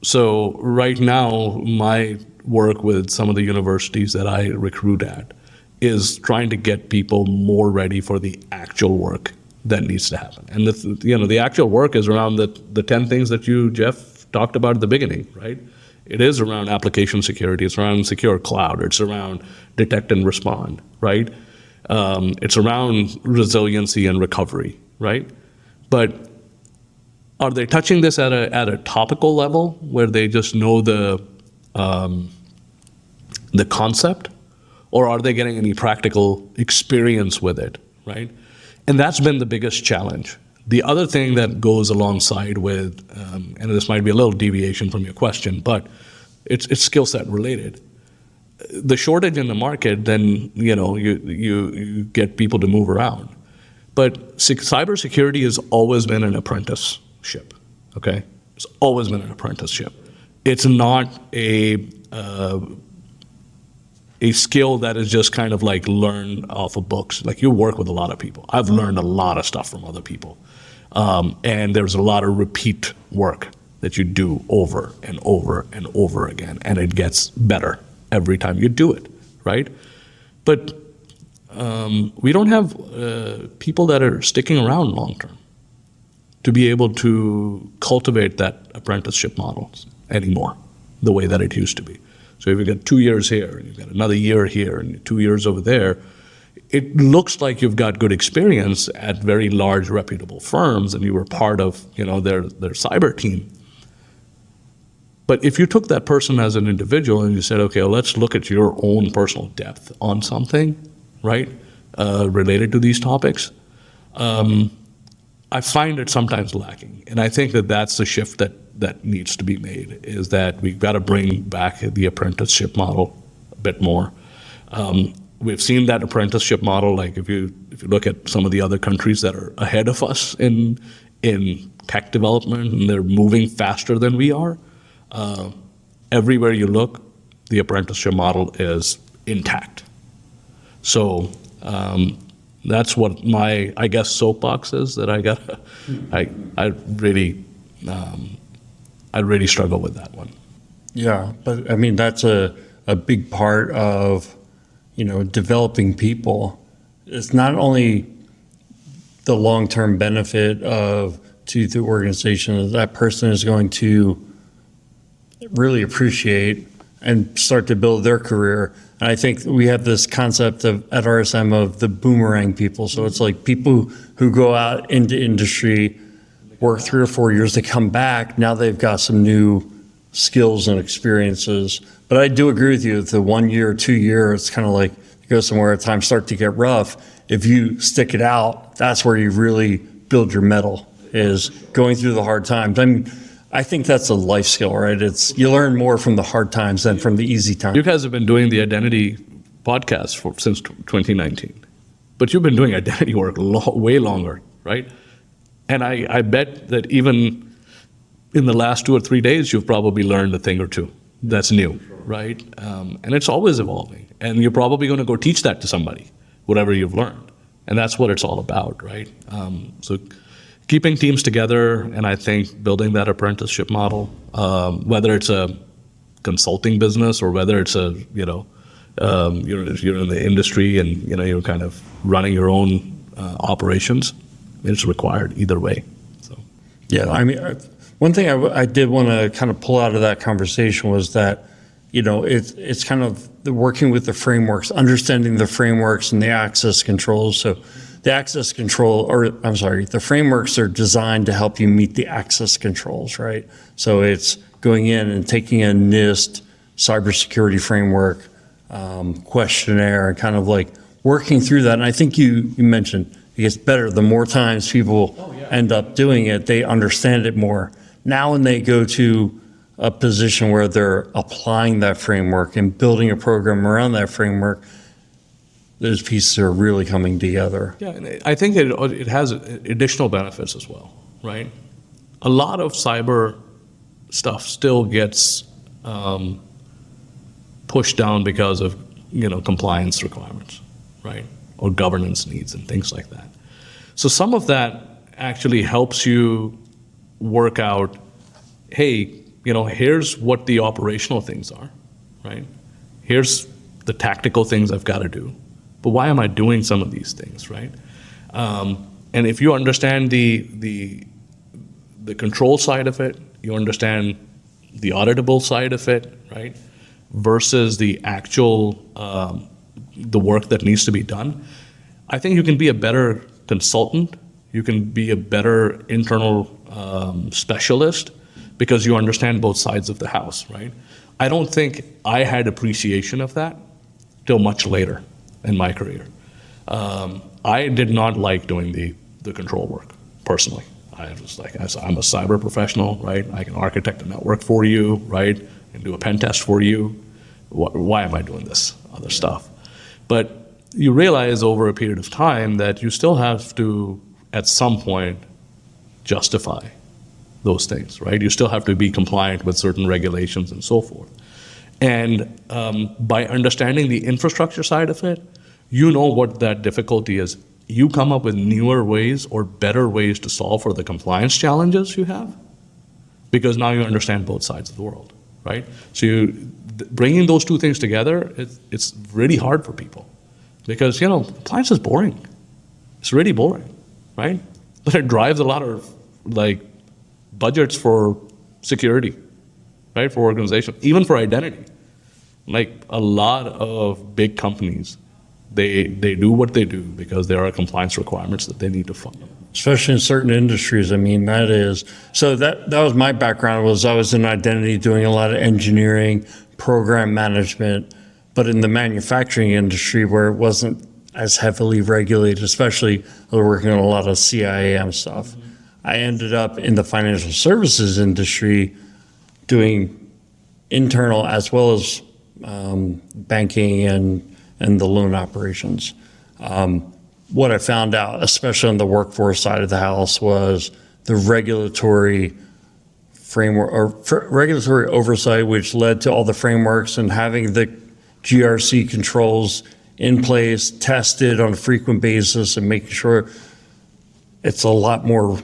Speaker 1: So right now, my work with some of the universities that I recruit at is trying to get people more ready for the actual work that needs to happen. And the actual work is around the 10 things that you, Jeff, talked about at the beginning, right? It is around application security. It's around secure cloud. It's around detect and respond, right? It's around resiliency and recovery, right? But are they touching this at a topical level where they just know the concept, or are they getting any practical experience with it, right? And that's been the biggest challenge. The other thing that goes alongside with, and this might be a little deviation from your question, but it's skill set related. The shortage in the market, then you get people to move around. But cybersecurity has always been an apprenticeship, okay? It's always been an apprenticeship. It's not a skill that is just kind of like learned off of books. Like, you work with a lot of people. I've learned a lot of stuff from other people. And there's a lot of repeat work that you do over and over and over again, and it gets better every time you do it, right? But we don't have people that are sticking around long term to be able to cultivate that apprenticeship model anymore the way that it used to be. So if you've got 2 years here, and you've got another year here, and 2 years over there, it looks like you've got good experience at very large, reputable firms, and you were part of their cyber team. But if you took that person as an individual and you said, okay, well, let's look at your own personal depth on something, right, related to these topics, I find it sometimes lacking. And I think that that's the shift that needs to be made, is that we've got to bring back the apprenticeship model a bit more. We've seen that apprenticeship model, like if you look at some of the other countries that are ahead of us in tech development, and they're moving faster than we are, everywhere you look, the apprenticeship model is intact. So that's what my, I guess, soapbox is, that I really struggle with that one.
Speaker 4: Yeah, but I mean, that's a big part of, developing people. It's not only the long-term benefit to the organization that person is going to really appreciate and start to build their career. And I think we have this concept at RSM of the boomerang people. So it's like people who go out into industry, work 3 or 4 years, they come back, now they've got some new skills and experiences. But I do agree with you, the 1 year, 2 year, it's kind of like you go somewhere at times start to get rough. If you stick it out, that's where you really build your mettle, is going through the hard times. I mean, I think that's a life skill, right? You learn more from the hard times than from the easy times.
Speaker 1: You guys have been doing the identity podcast since 2019, but you've been doing identity work way longer, right? And I bet that even in the last 2 or 3 days, you've probably learned a thing or two that's new, right? And it's always evolving. And you're probably going to go teach that to somebody, whatever you've learned, And that's what it's all about, right? So keeping teams together, and I think building that apprenticeship model, whether it's a consulting business or whether it's a, you're in the industry and, you're kind of running your own operations, it's required either way. So,
Speaker 4: yeah, I mean, one thing I did want to kind of pull out of that conversation was that, it's kind of the working with the frameworks, understanding the frameworks and the access controls. So the access control, the frameworks are designed to help you meet the access controls, right? So it's going in and taking a NIST cybersecurity framework questionnaire and kind of like working through that. And I think you mentioned it gets better. The more times people end up doing it, they understand it more. Now when they go to a position where they're applying that framework and building a program around that framework, those pieces are really coming together.
Speaker 1: Yeah, and I think it has additional benefits as well, right? A lot of cyber stuff still gets pushed down because of compliance requirements, right? Or governance needs and things like that. So some of that actually helps you work out, hey, here's what the operational things are, right? Here's the tactical things I've got to do. But why am I doing some of these things, right? And if you understand the control side of it, you understand the auditable side of it, right? Versus the actual, the work that needs to be done, I think you can be a better consultant. You can be a better internal specialist because you understand both sides of the house, right? I don't think I had appreciation of that till much later in my career. I did not like doing the control work, personally. I was like, I'm a cyber professional, right? I can architect a network for you, right? And do a pen test for you. Why am I doing this other stuff? But you realize over a period of time that you still have to, at some point, justify those things, right? You still have to be compliant with certain regulations and so forth. And by understanding the infrastructure side of it, you know what that difficulty is. You come up with newer ways or better ways to solve for the compliance challenges you have, because now you understand both sides of the world, right? So bringing those two things together, it's really hard for people, because compliance is boring. It's really boring, right? But it drives a lot of budgets for security, right? For organizations, even for identity. A lot of big companies, they do what they do because there are compliance requirements that they need to follow.
Speaker 4: Especially in certain industries. I mean, that was my background. I was in identity, doing a lot of engineering, program management, but in the manufacturing industry where it wasn't as heavily regulated, especially I was working on a lot of CIAM stuff. Mm-hmm. I ended up in the financial services industry doing internal as well as banking and the loan operations. What I found out, especially on the workforce side of the house, was the regulatory framework or regulatory oversight, which led to all the frameworks and having the GRC controls in place, tested on a frequent basis, and making sure it's a lot more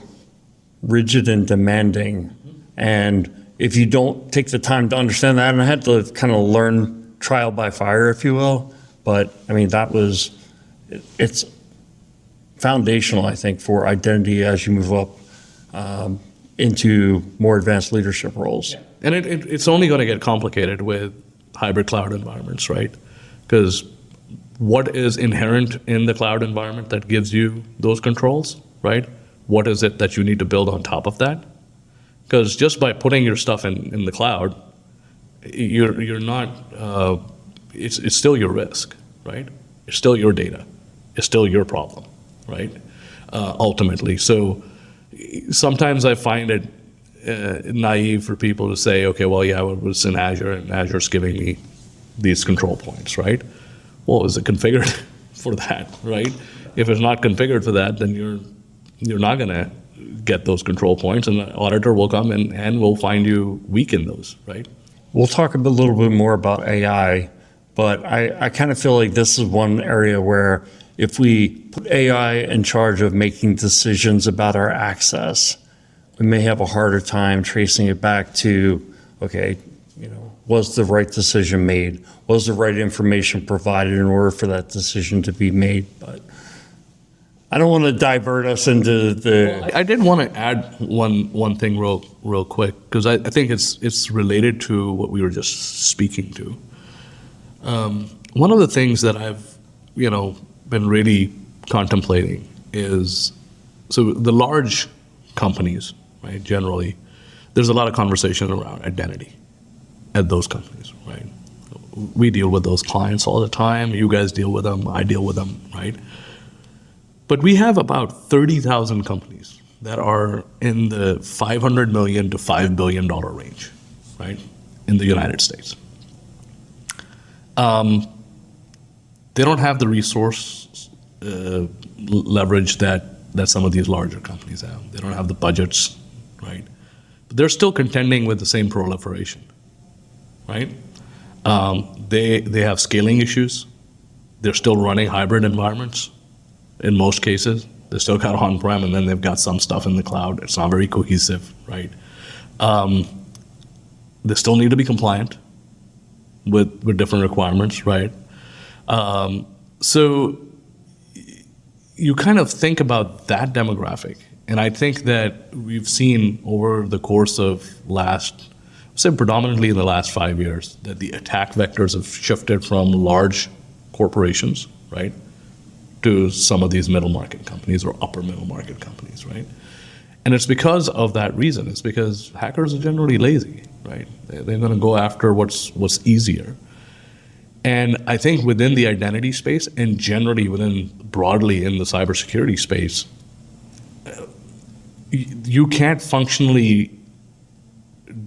Speaker 4: rigid and demanding. And if you don't take the time to understand that, and I had to kind of learn trial by fire, if you will, but I mean, it's foundational, I think, for identity as you move up into more advanced leadership roles.
Speaker 1: Yeah. And it's only going to get complicated with hybrid cloud environments, right? Because what is inherent in the cloud environment that gives you those controls, right? What is it that you need to build on top of that? Because just by putting your stuff in the cloud, you're not, it's still your risk, right? It's still your data. It's still your problem, right? Ultimately. So sometimes I find it naive for people to say, okay, well, yeah, it was in Azure and Azure's giving me these control points, right? Well, is it configured for that, right? If it's not configured for that, then you're not going to get those control points, and the auditor will come and will find you weak in those, right?
Speaker 4: We'll talk a little bit more about AI, but I kind of feel like this is one area where if we put AI in charge of making decisions about our access, we may have a harder time tracing it back to, okay, was the right decision made? Was the right information provided in order for that decision to be made? But I don't want to divert us into the.
Speaker 1: I did want to add one thing real quick, because I think it's related to what we were just speaking to. One of the things that I've been really contemplating is, so the large companies, right? Generally, there's a lot of conversation around identity at those companies, right? We deal with those clients all the time. You guys deal with them. I deal with them, right? But we have about 30,000 companies that are in the $500 million to $5 billion range, right, in the United States. They don't have the resource leverage that some of these larger companies have. They don't have the budgets, right? But they're still contending with the same proliferation, right? They have scaling issues. They're still running hybrid environments in most cases. They still got on-prem, and then they've got some stuff in the cloud. It's not very cohesive, right? They still need to be compliant with different requirements, right? So you kind of think about that demographic, and I think that we've seen over the course of predominantly in the last 5 years, that the attack vectors have shifted from large corporations, right, to some of these middle market companies or upper middle market companies, right? And it's because of that reason. It's because hackers are generally lazy, right? They're going to go after what's easier. And I think within the identity space, and generally broadly in the cybersecurity space, you can't functionally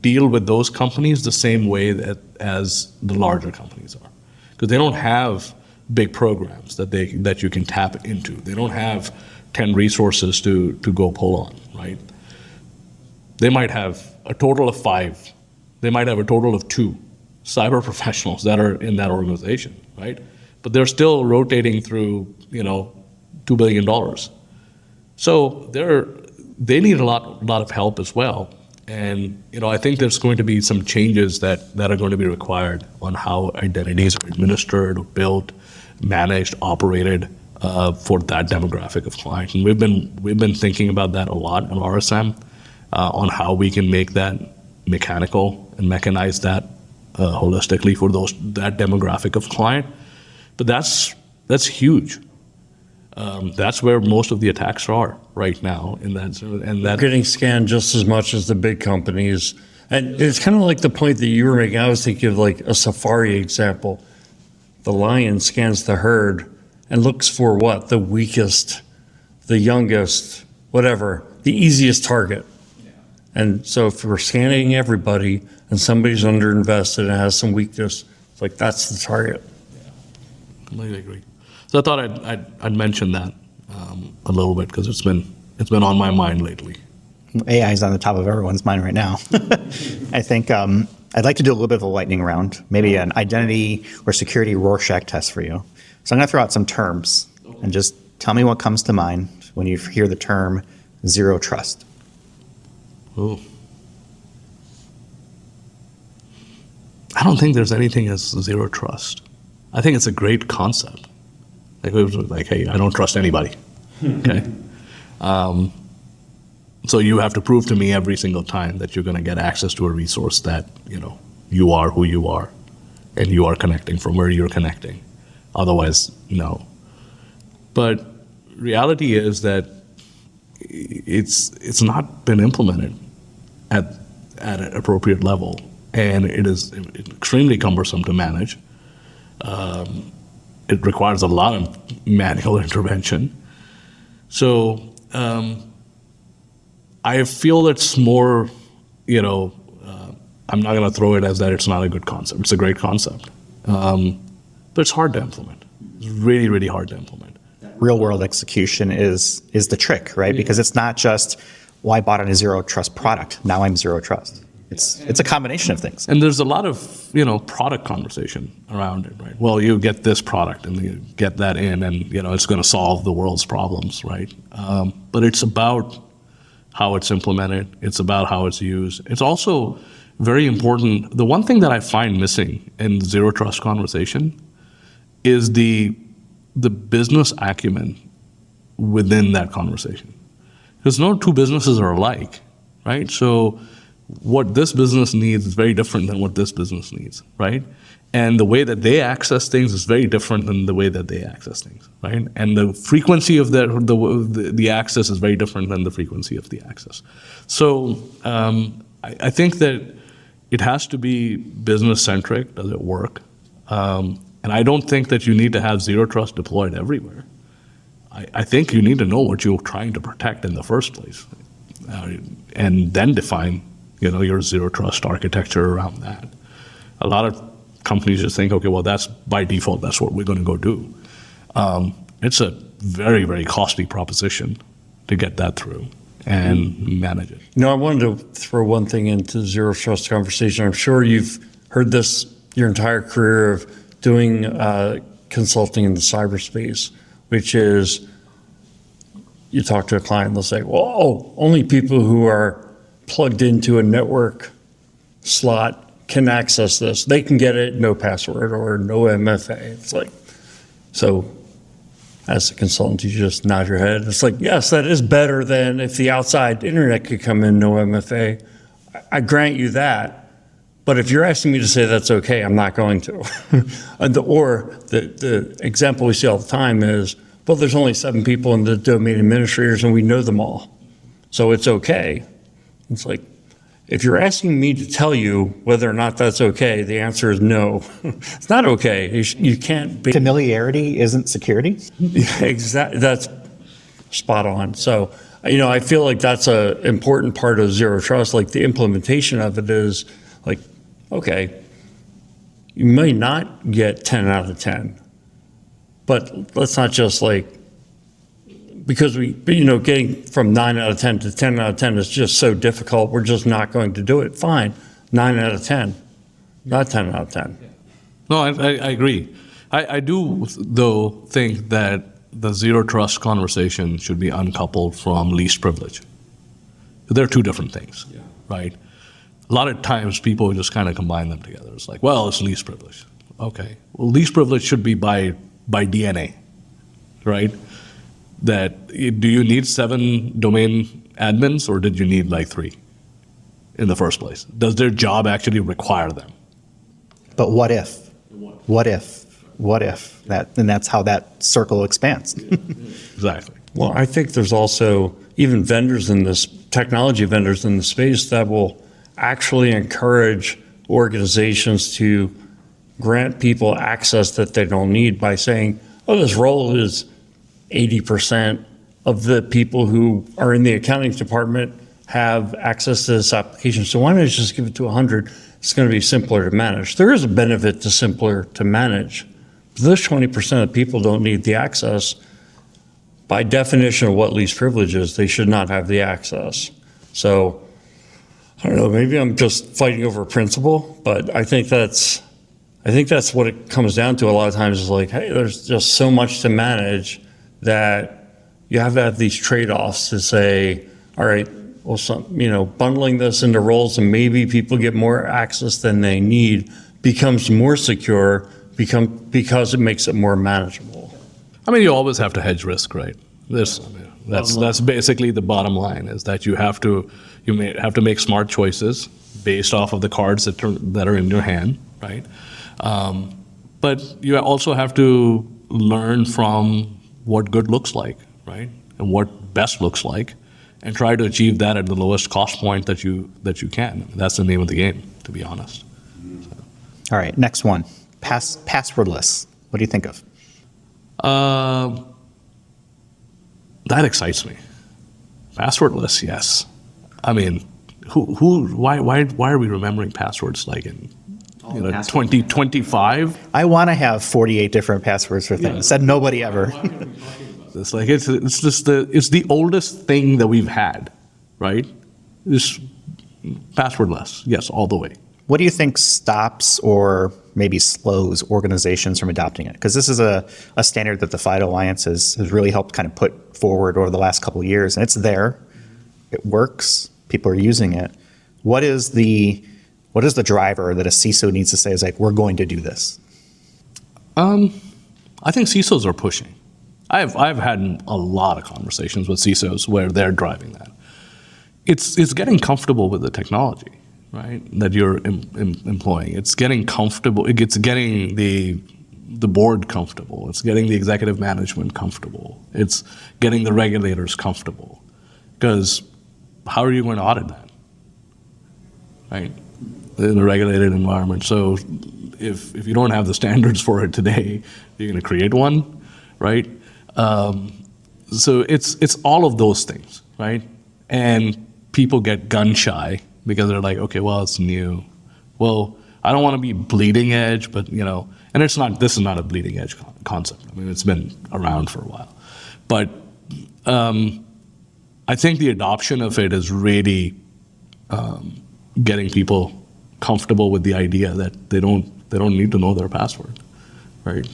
Speaker 1: deal with those companies the same way as the larger companies are, because they don't have big programs that you can tap into. They don't have 10 resources to go pull on, right? They might have a total of 5. They might have a total of 2 cyber professionals that are in that organization, right? But they're still rotating through, $2 billion. So they need a lot of help as well. And I think there's going to be some changes that are going to be required on how identities are administered, or built, managed, operated for that demographic of clients. And we've been thinking about that a lot in RSM, on how we can make that mechanical and mechanize that holistically for that demographic of client. But that's huge. That's where most of the attacks are right now. They're
Speaker 4: getting scanned just as much as the big companies. And it's kind of like the point that you were making. I was thinking of like a safari example. The lion scans the herd and looks for what? The weakest, the youngest, whatever, the easiest target. Yeah. And so if we're scanning everybody and somebody's underinvested and has some weakness, it's like that's the target.
Speaker 1: Yeah, completely agree. So I thought I'd mention that a little bit, because it's been on my mind lately.
Speaker 3: AI is on the top of everyone's mind right now. I think I'd like to do a little bit of a lightning round, maybe an identity or security Rorschach test for you. So I'm going to throw out some terms, and just tell me what comes to mind when you hear the term zero trust.
Speaker 1: Oh. I don't think there's anything as zero trust. I think it's a great concept. Like, hey, I don't trust anybody. Okay. So you have to prove to me every single time that you're going to get access to a resource that, you are who you are, and you are connecting from where you're connecting. Otherwise, no. But reality is that it's not been implemented at an appropriate level, and it is extremely cumbersome to manage. It requires a lot of manual intervention. So I feel it's more, I'm not going to throw it as that it's not a good concept. It's a great concept. But it's hard to implement. It's really, really hard to implement.
Speaker 3: Real world execution is the trick, right? Because it's not just, well, I bought a zero trust product, now I'm zero trust. It's a combination of things.
Speaker 1: And there's a lot of, product conversation around it, right? Well, you get this product and you get that in and, it's going to solve the world's problems, right? But it's about how it's implemented. It's about how it's used. It's also very important. The one thing that I find missing in zero trust conversation is the business acumen within that conversation. Because no two businesses are alike, right? So what this business needs is very different than what this business needs, right? And the way that they access things is very different than the way that they access things, right? And the frequency of the access is very different than the frequency of the access. So I think that it has to be business-centric. Does it work? And I don't think that you need to have zero trust deployed everywhere. I think you need to know what you're trying to protect in the first place, and then define your zero trust architecture around that. A lot of companies just think, okay, well, that's by default, that's what we're going to go do. It's a very, very costly proposition to get that through and manage it.
Speaker 4: I wanted to throw one thing into zero trust conversation. I'm sure you've heard this your entire career of doing consulting in the cyberspace, which is you talk to a client and they'll say, well, only people who are plugged into a network slot can access this. They can get it, no password or no MFA. It's like, so as a consultant, you just nod your head. It's like, yes, that is better than if the outside internet could come in, no MFA. I grant you that. But if you're asking me to say that's okay, I'm not going to. Or the example we see all the time is, well, there's only 7 people in the domain administrators and we know them all. So it's okay. It's like, if you're asking me to tell you whether or not that's okay, the answer is no. It's not okay. You can't be.
Speaker 3: Familiarity isn't security?
Speaker 4: Exactly. That's spot on. So, I feel like that's an important part of zero trust. Like the implementation of it is like, okay, you may not get 10 out of 10, but let's not just like, because getting from 9 out of 10 to 10 out of 10 is just so difficult. We're just not going to do it. Fine, 9 out of 10, not 10 out of 10.
Speaker 1: No, I agree. I do, though, think that the zero trust conversation should be uncoupled from least privilege. They're two different things, right? A lot of times people just kind of combine them together. It's like, well, it's least privilege. Okay. Well, least privilege should be by DNA, right? That do you need 7 domain admins or did you need like 3 in the first place? Does their job actually require them?
Speaker 3: But what if? What if? And that's how that circle expands.
Speaker 1: Exactly.
Speaker 4: Well, I think there's also even vendors in this, technology vendors in the space that will actually encourage organizations to grant people access that they don't need by saying, oh, this role is 80% of the people who are in the accounting department have access to this application. So why not just give it to 100? It's going to be simpler to manage. There is a benefit to simpler to manage. But those 20% of people don't need the access. By definition of what least privilege is, they should not have the access. So I don't know, maybe I'm just fighting over a principle, but I think that's what it comes down to a lot of times is like, hey, there's just so much to manage that you have to have these trade-offs to say, all right, well, bundling this into roles and maybe people get more access than they need becomes more secure because it makes it more manageable.
Speaker 1: I mean, you always have to hedge risk, right? That's basically the bottom line is that you may have to make smart choices based off of the cards that are in your hand, right? But you also have to learn from what good looks like, right? And what best looks like, and try to achieve that at the lowest cost point that you can. I mean, that's the name of the game, to be honest. So.
Speaker 3: All right, next one. Passwordless. What do you think of?
Speaker 1: That excites me. Passwordless, yes. I mean, why are we remembering passwords like in 2025?
Speaker 3: I want to have 48 different passwords for things. Said nobody ever.
Speaker 1: It's like it's the oldest thing that we've had, right? It's Passwordless, yes, all the way.
Speaker 3: What do you think stops or maybe slows organizations from adopting it? Because this is a standard that the FIDO Alliance has really helped kind of put forward over the last couple of years, and it's there. It works. People are using it. What is the driver that a CISO needs to say is like, we're going to do this?
Speaker 1: I think CISOs are pushing. I've had a lot of conversations with CISOs where they're driving that. It's getting comfortable with the technology, right, that you're employing. It's getting comfortable. It's getting the board comfortable. It's getting the executive management comfortable. It's getting the regulators comfortable. Because how are you going to audit that, right, in a regulated environment? So if you don't have the standards for it today, you're going to create one, right? So it's all of those things, right? And people get gun shy because they're like, okay, well, it's new. Well, I don't want to be bleeding edge, but and this is not a bleeding edge concept. I mean, it's been around for a while, but I think the adoption of it is really getting people comfortable with the idea that they don't need to know their password, right?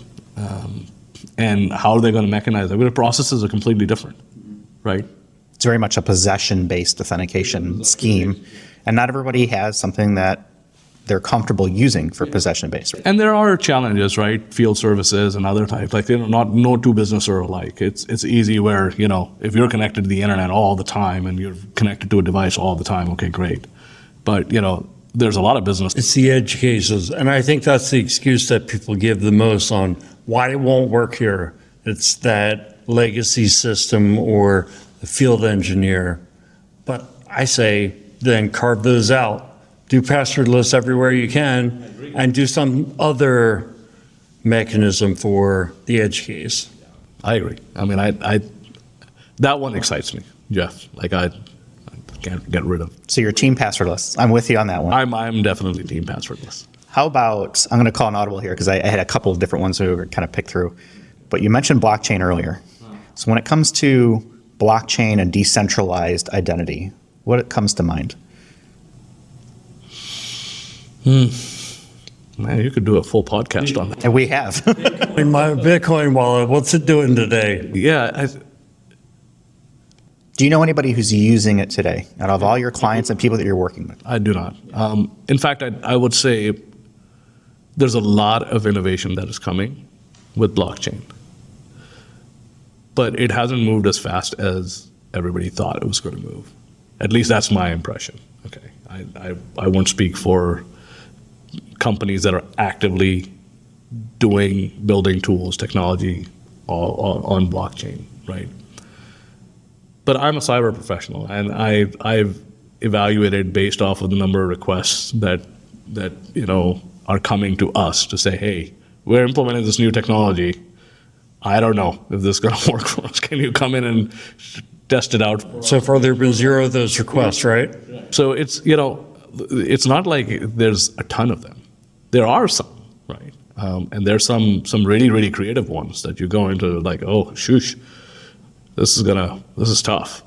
Speaker 1: And how are they going to mechanize it? The processes are completely different, right?
Speaker 3: It's very much a possession-based authentication scheme, and not everybody has something that they're comfortable using for possession-based.
Speaker 1: And there are challenges, right? Field services and other types. Like, no two businesses are alike. It's easy where, if you're connected to the internet all the time and you're connected to a device all the time, okay, great. But, there's a lot of business.
Speaker 4: It's the edge cases, and I think that's the excuse that people give the most on why it won't work here. It's that legacy system or the field engineer. But I say then carve those out. Do passwordless everywhere you can, and do some other mechanism for the edge case.
Speaker 1: I agree. I mean, I that one excites me, Jeff. Like, I can't get rid of.
Speaker 3: So you're team passwordless. I'm with you on that one.
Speaker 1: I'm definitely team passwordless.
Speaker 3: How about, I'm going to call an audible here because I had a couple of different ones that we were kind of picked through. But you mentioned blockchain earlier. So when it comes to blockchain and decentralized identity, what comes to mind?
Speaker 1: Man, you could do a full podcast on that.
Speaker 3: And we have.
Speaker 4: In my Bitcoin wallet, what's it doing today?
Speaker 1: Yeah.
Speaker 3: Do you know anybody who's using it today out of all your clients and people that you're working with?
Speaker 1: I do not. In fact, I would say there's a lot of innovation that is coming with blockchain. But it hasn't moved as fast as everybody thought it was going to move. At least that's my impression. Okay, I won't speak for companies that are actively building tools, technology on blockchain, right? But I'm a cyber professional, and I've evaluated based off of the number of requests that are coming to us to say, hey, we're implementing this new technology. I don't know if this is going to work for us. Can you come in and test it out?
Speaker 4: So far, there have been 0 of those requests, right?
Speaker 1: So it's not like there's a ton of them. There are some, right? And there's some really, really creative ones that you go into like, oh, shoosh, this is tough,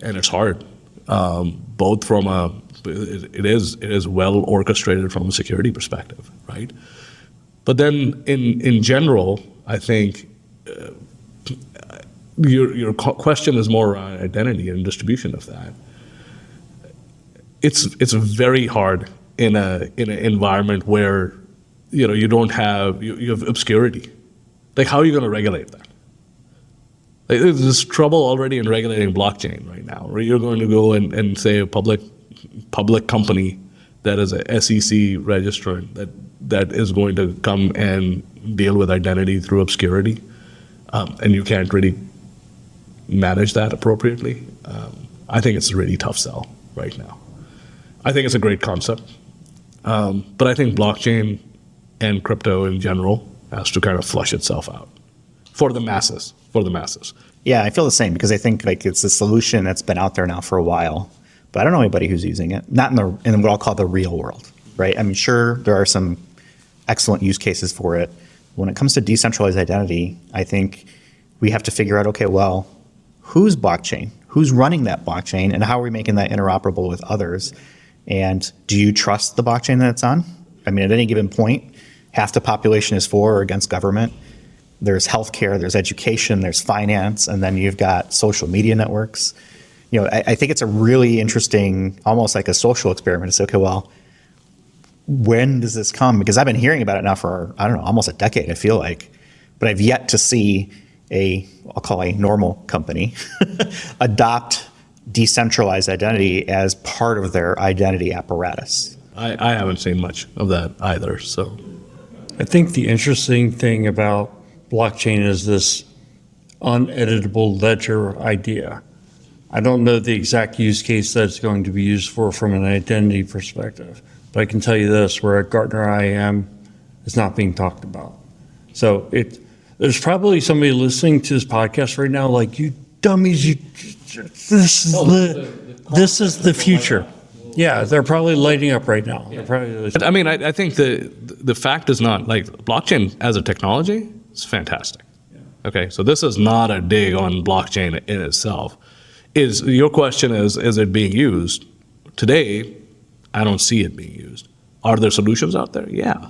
Speaker 1: and it's hard. Both from it is well orchestrated from a security perspective, right? But then in general, I think your question is more around identity and distribution of that. It's very hard in an environment where you don't have you have obscurity. Like, how are you going to regulate that? Like, there's trouble already in regulating blockchain right now, where you're going to go and say a public company that is a SEC registrant that is going to come and deal with identity through obscurity, and you can't really manage that appropriately. I think it's a really tough sell right now. I think it's a great concept, but I think blockchain and crypto in general has to kind of flush itself out for the masses.
Speaker 3: Yeah, I feel the same because I think like it's a solution that's been out there now for a while, but I don't know anybody who's using it. Not in what I'll call the real world, right? I mean, sure, there are some excellent use cases for it. When it comes to decentralized identity, I think we have to figure out, okay, well, whose blockchain? Who's running that blockchain, and how are we making that interoperable with others? And do you trust the blockchain that it's on? I mean, at any given point, half the population is for or against government. There's healthcare, there's education, there's finance, and then you've got social media networks. You know, I think it's a really interesting, almost like a social experiment to say, okay, well, when does this come? Because I've been hearing about it now for, I don't know, almost a decade, I feel like. But I've yet to see I'll call a normal company, adopt decentralized identity as part of their identity apparatus.
Speaker 1: I haven't seen much of that either. So
Speaker 4: I think the interesting thing about blockchain is this uneditable ledger idea. I don't know the exact use case that it's going to be used for from an identity perspective, but I can tell you this, where at Gartner IAM, it's not being talked about. So there's probably somebody listening to this podcast right now like, you dummies, this is the future. Yeah, they're probably lighting up right now.
Speaker 1: I mean, I think the fact is not, like, blockchain as a technology is fantastic. Okay, so this is not a dig on blockchain in itself. Your question is it being used? Today, I don't see it being used. Are there solutions out there? Yeah.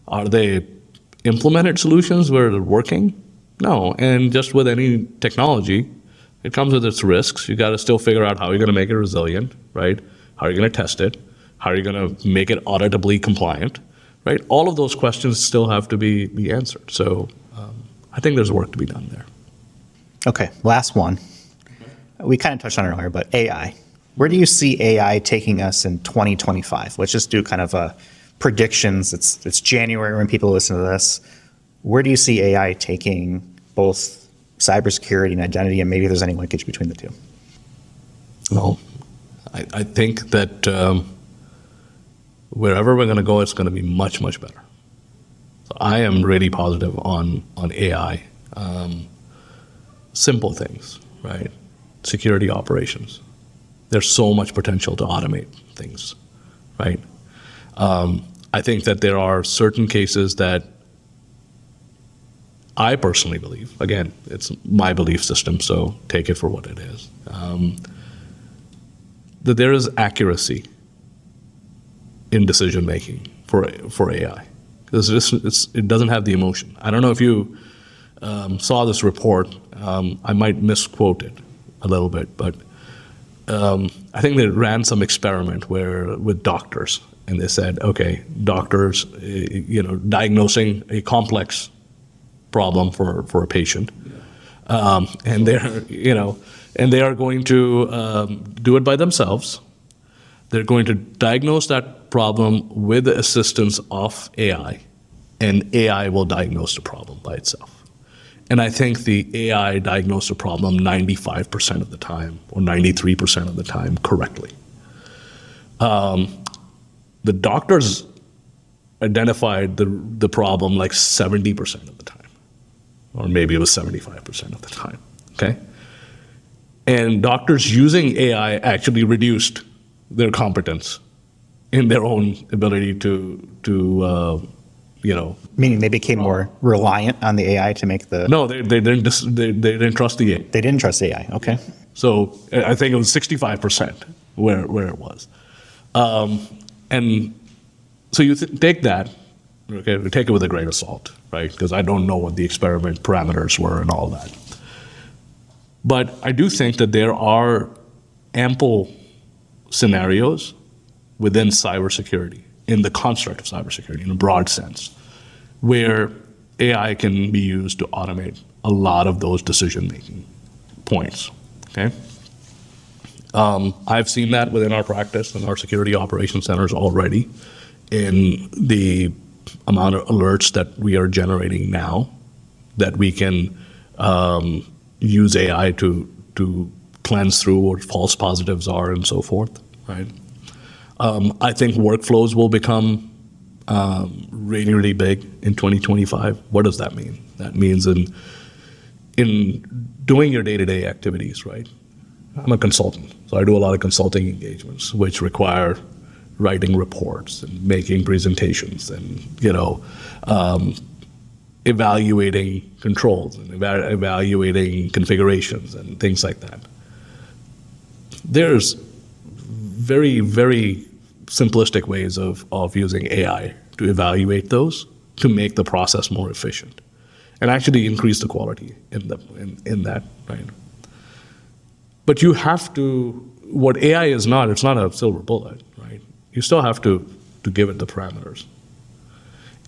Speaker 1: Are they implemented solutions where they're working? No. And just with any technology, it comes with its risks. You got to still figure out how you're going to make it resilient, right? How are you going to test it? How are you going to make it auditably compliant, right? All of those questions still have to be answered. So I think there's work to be done there.
Speaker 3: Okay, last one. We kind of touched on it earlier, but AI. Where do you see AI taking us in 2025? Let's just do kind of a predictions. It's January when people listen to this. Where do you see AI taking both cybersecurity and identity, and maybe there's any linkage between the two?
Speaker 1: Well, I think that wherever we're going to go, it's going to be much, much better. So I am really positive on AI. Simple things, right? Security operations. There's so much potential to automate things, right? I think that there are certain cases that I personally believe, again, it's my belief system, so take it for what it is, that there is accuracy in decision making for AI. Because it doesn't have the emotion. I don't know if you saw this report. I might misquote it a little bit, but I think they ran some experiment with doctors, and they said, okay, doctors, diagnosing a complex problem for a patient, and they are going to do it by themselves. They're going to diagnose that problem with the assistance of AI, and AI will diagnose the problem by itself. And I think the AI diagnosed the problem 95% of the time, or 93% of the time, correctly. The doctors identified the problem like 70% of the time, or maybe it was 75% of the time, okay? And doctors using AI actually reduced their competence in their own ability to
Speaker 3: Meaning they became more reliant on the AI to make the...
Speaker 1: No, they didn't trust the AI.
Speaker 3: They didn't trust AI, okay.
Speaker 1: So I think it was 65% where it was. And so you take that, okay, we take it with a grain of salt, right? Because I don't know what the experiment parameters were and all that. But I do think that there are ample scenarios within cybersecurity, in the construct of cybersecurity, in a broad sense, where AI can be used to automate a lot of those decision-making points, okay? I've seen that within our practice and our security operations centers already in the amount of alerts that we are generating now, that we can use AI to cleanse through what false positives are and so forth, right? I think workflows will become really, really big in 2025. What does that mean? That means in doing your day-to-day activities, right? I'm a consultant, so I do a lot of consulting engagements, which require writing reports and making presentations and, evaluating controls and evaluating configurations and things like that. There's very, very simplistic ways of using AI to evaluate those to make the process more efficient and actually increase the quality in that, right? But you have to, what AI is not, it's not a silver bullet, right? You still have to give it the parameters.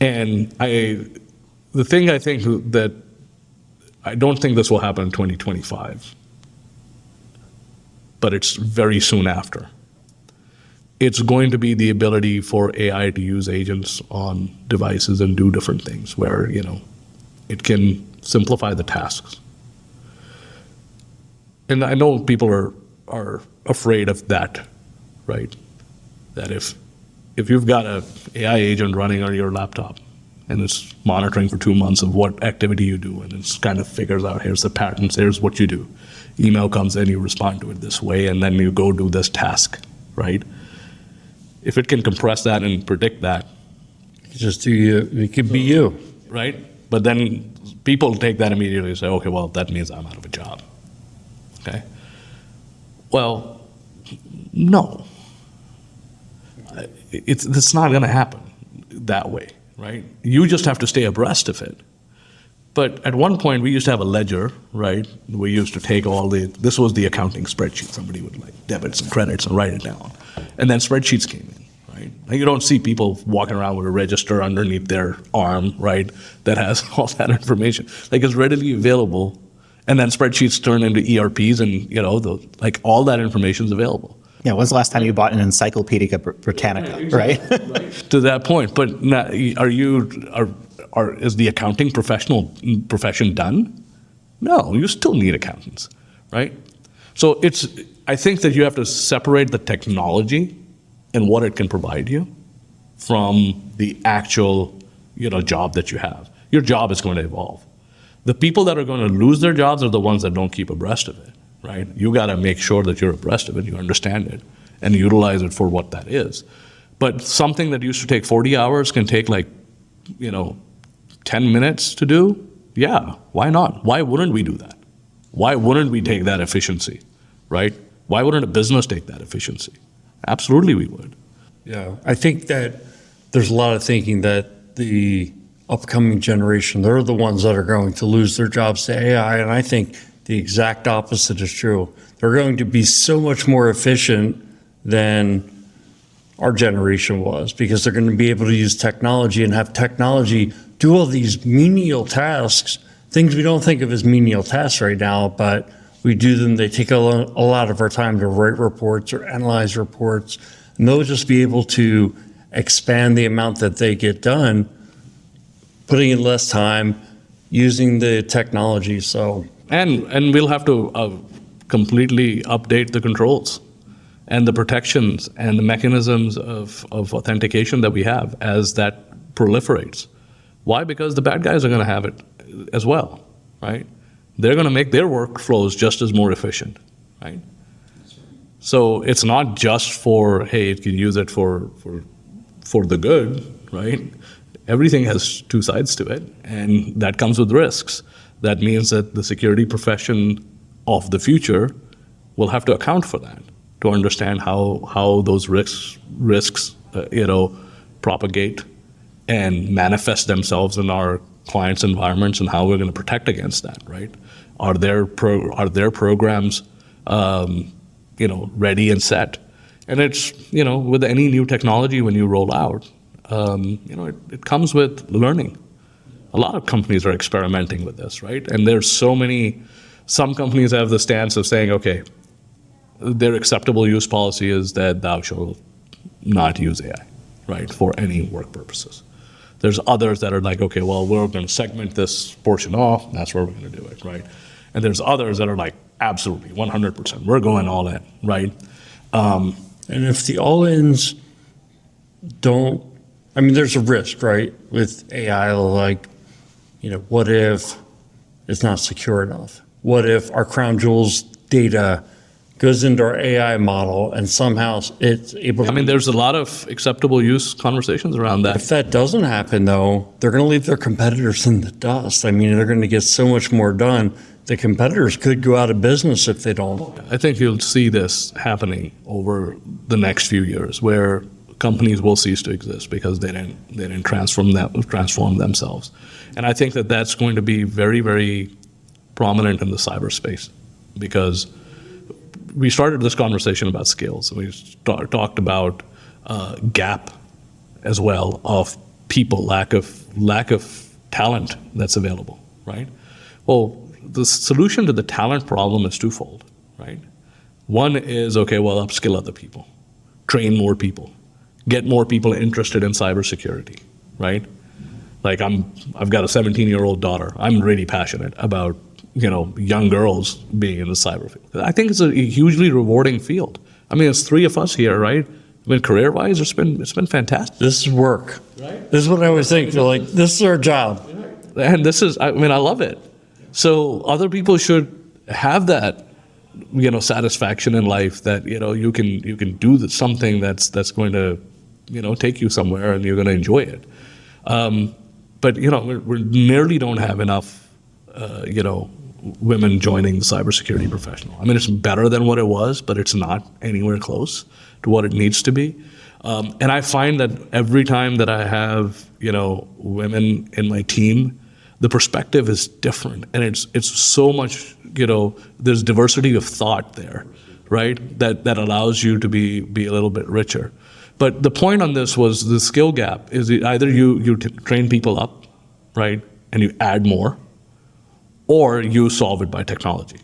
Speaker 1: And the thing I think that I don't think this will happen in 2025, but it's very soon after. It's going to be the ability for AI to use agents on devices and do different things where, it can simplify the tasks. And I know people are afraid of that, right? That if you've got an AI agent running on your laptop and it's monitoring for 2 months of what activity you do, and it's kind of figures out, here's the patterns, here's what you do. Email comes in, you respond to it this way, and then you go do this task, right? If it can compress that and predict that.
Speaker 4: It could be you.
Speaker 1: Right? But then people take that immediately and say, okay, well, that means I'm out of a job. Okay? Well, no. It's not going to happen that way, right? You just have to stay abreast of it. But at one point, we used to have a ledger, right? We used to take this was the accounting spreadsheet. Somebody would debits and credits and write it down. And then spreadsheets came in, right? Now you don't see people walking around with a register underneath their arm, right? That has all that information. It's readily available. And then spreadsheets turn into ERPs and, all that information is available.
Speaker 3: Yeah, when's the last time you bought an Encyclopedia Britannica, right?
Speaker 1: To that point. But now, is the accounting profession done? No, you still need accountants, right? So I think that you have to separate the technology and what it can provide you from the actual, job that you have. Your job is going to evolve. The people that are going to lose their jobs are the ones that don't keep abreast of it, right? You got to make sure that you're abreast of it, you understand it, and utilize it for what that is. But something that used to take 40 hours can take 10 minutes to do? Yeah, why not? Why wouldn't we do that? Why wouldn't we take that efficiency, right? Why wouldn't a business take that efficiency? Absolutely we would.
Speaker 4: Yeah, I think that there's a lot of thinking that the upcoming generation, they're the ones that are going to lose their jobs to AI, and I think the exact opposite is true. They're going to be so much more efficient than our generation was because they're going to be able to use technology and have technology do all these menial tasks, things we don't think of as menial tasks right now, but we do them. They take a lot of our time to write reports or analyze reports, and they'll just be able to expand the amount that they get done, putting in less time, using the technology. So
Speaker 1: and we'll have to completely update the controls and the protections and the mechanisms of authentication that we have as that proliferates. Why? Because the bad guys are going to have it as well, right? They're going to make their workflows just as more efficient, right? So it's not just for, hey, it can use it for the good, right? Everything has two sides to it, and that comes with risks. That means that the security profession of the future will have to account for that to understand how those risks propagate and manifest themselves in our clients' environments and how we're going to protect against that, right? Are their programs, ready and set? And it's, with any new technology when you roll out, it comes with learning. A lot of companies are experimenting with this, right? And there's some companies have the stance of saying, okay, their acceptable use policy is that thou shalt not use AI, right, for any work purposes. There's others that are like, okay, well, we're going to segment this portion off, that's where we're going to do it, right? And there's others that are like, absolutely, 100%, we're going all in, right?
Speaker 4: And if the all-ins there's a risk, right, with AI, what if it's not secure enough? What if our crown jewels data goes into our AI model and somehow it's able to...
Speaker 1: there's a lot of acceptable use conversations around that.
Speaker 4: If that doesn't happen, though, they're going to leave their competitors in the dust. They're going to get so much more done. The competitors could go out of business if they don't.
Speaker 1: I think you'll see this happening over the next few years where companies will cease to exist because they didn't transform themselves. And I think that that's going to be very, very prominent in the cyberspace, because we started this conversation about skills. We talked about gap as well of people, lack of talent that's available, right? Well, the solution to the talent problem is twofold, right? One is, okay, well, upskill other people, train more people, get more people interested in cybersecurity, right? Like I've got a 17-year-old daughter. I'm really passionate about, young girls being in the cyber field. I think it's a hugely rewarding field. I mean, it's three of us here, right? I mean, career-wise, it's been fantastic.
Speaker 4: This is work. Right. This is what I always think. Like, this is our job.
Speaker 1: And I love it. So other people should have that, satisfaction in life that, you can do something that's going to, take you somewhere and you're going to enjoy it. But, we nearly don't have enough, women joining the cybersecurity professional. I mean, it's better than what it was, but it's not anywhere close to what it needs to be. And I find that every time that I have, women in my team, the perspective is different, and it's so much, there's diversity of thought there, right? That allows you to be a little bit richer. But the point on this was the skill gap is either you train people up, right, and you add more, or you solve it by technology,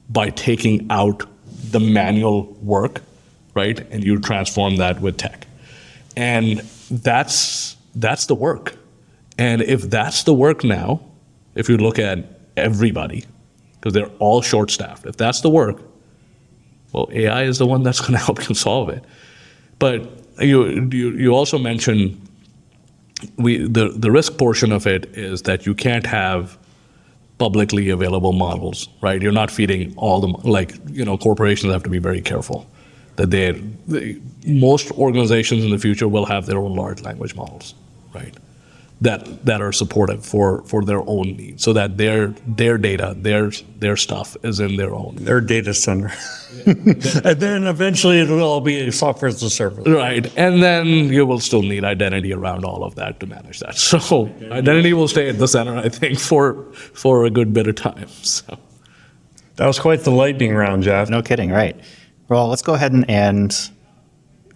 Speaker 1: by taking out the manual work, right, and you transform that with tech. And that's the work. And if that's the work now, if you look at everybody, because they're all short-staffed, if that's the work, well, AI is the one that's going to help you solve it. But you also mentioned the risk portion of it is that you can't have publicly available models, right? You're not feeding all the, corporations have to be very careful that most organizations in the future will have their own large language models, right? That are supportive for their own needs, so that their data, their stuff is in their own.
Speaker 4: Their data center. And then eventually it'll all be software as a service.
Speaker 1: Right, and then you will still need identity around all of that to manage that. So identity will stay at the center, I think, for a good bit of time. So
Speaker 4: that was quite the lightning round, Jeff.
Speaker 3: No kidding, right? Well, let's go ahead and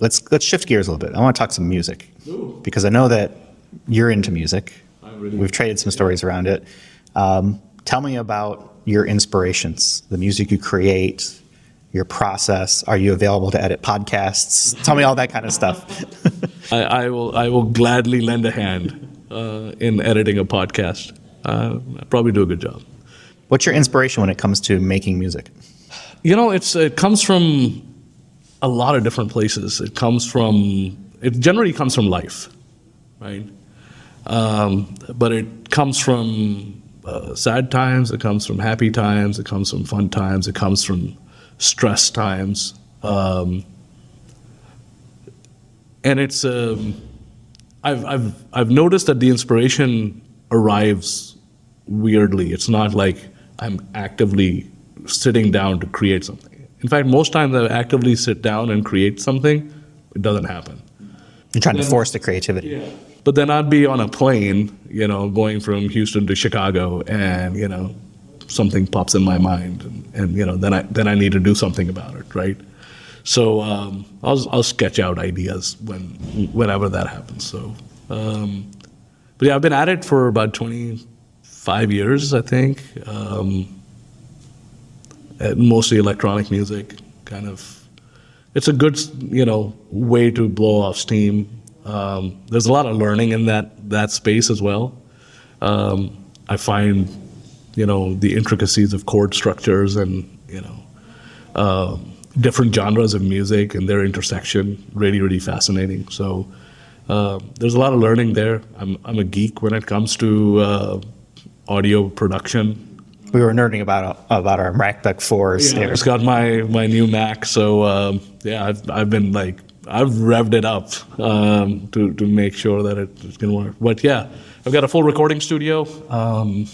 Speaker 3: let's shift gears a little bit. I want to talk some music.
Speaker 1: Ooh.
Speaker 3: Because I know that you're into music.
Speaker 1: Really
Speaker 3: We've traded some stories around it. Tell me about your inspirations, the music you create, your process. Are you available to edit podcasts? Tell me all that kind of stuff.
Speaker 1: I will gladly lend a hand in editing a podcast. I probably do a good job.
Speaker 3: What's your inspiration when it comes to making music?
Speaker 1: It comes from a lot of different places. It generally comes from life, right? But it comes from sad times, it comes from happy times, it comes from fun times, it comes from stress times. And it's I've noticed that the inspiration arrives weirdly. It's not like I'm actively sitting down to create something. In fact, most times I actively sit down and create something, it doesn't happen.
Speaker 3: You're trying to force the creativity.
Speaker 1: Yeah. But then I'd be on a plane, going from Houston to Chicago, and something pops in my mind, and then I need to do something about it, right? So I'll sketch out ideas whenever that happens. So, but yeah, I've been at it for about 25 years, I think. Mostly electronic music, kind of. It's a good, way to blow off steam. There's a lot of learning in that space as well. I find, the intricacies of chord structures and, different genres of music and their intersection really, really fascinating. So there's a lot of learning there. I'm a geek when it comes to audio production.
Speaker 3: We were nerding about our MacBook 4s.
Speaker 1: Yeah, I just got my new Mac, so I've been I've revved it up to make sure that it's going to work. But yeah, I've got a full recording studio. I'll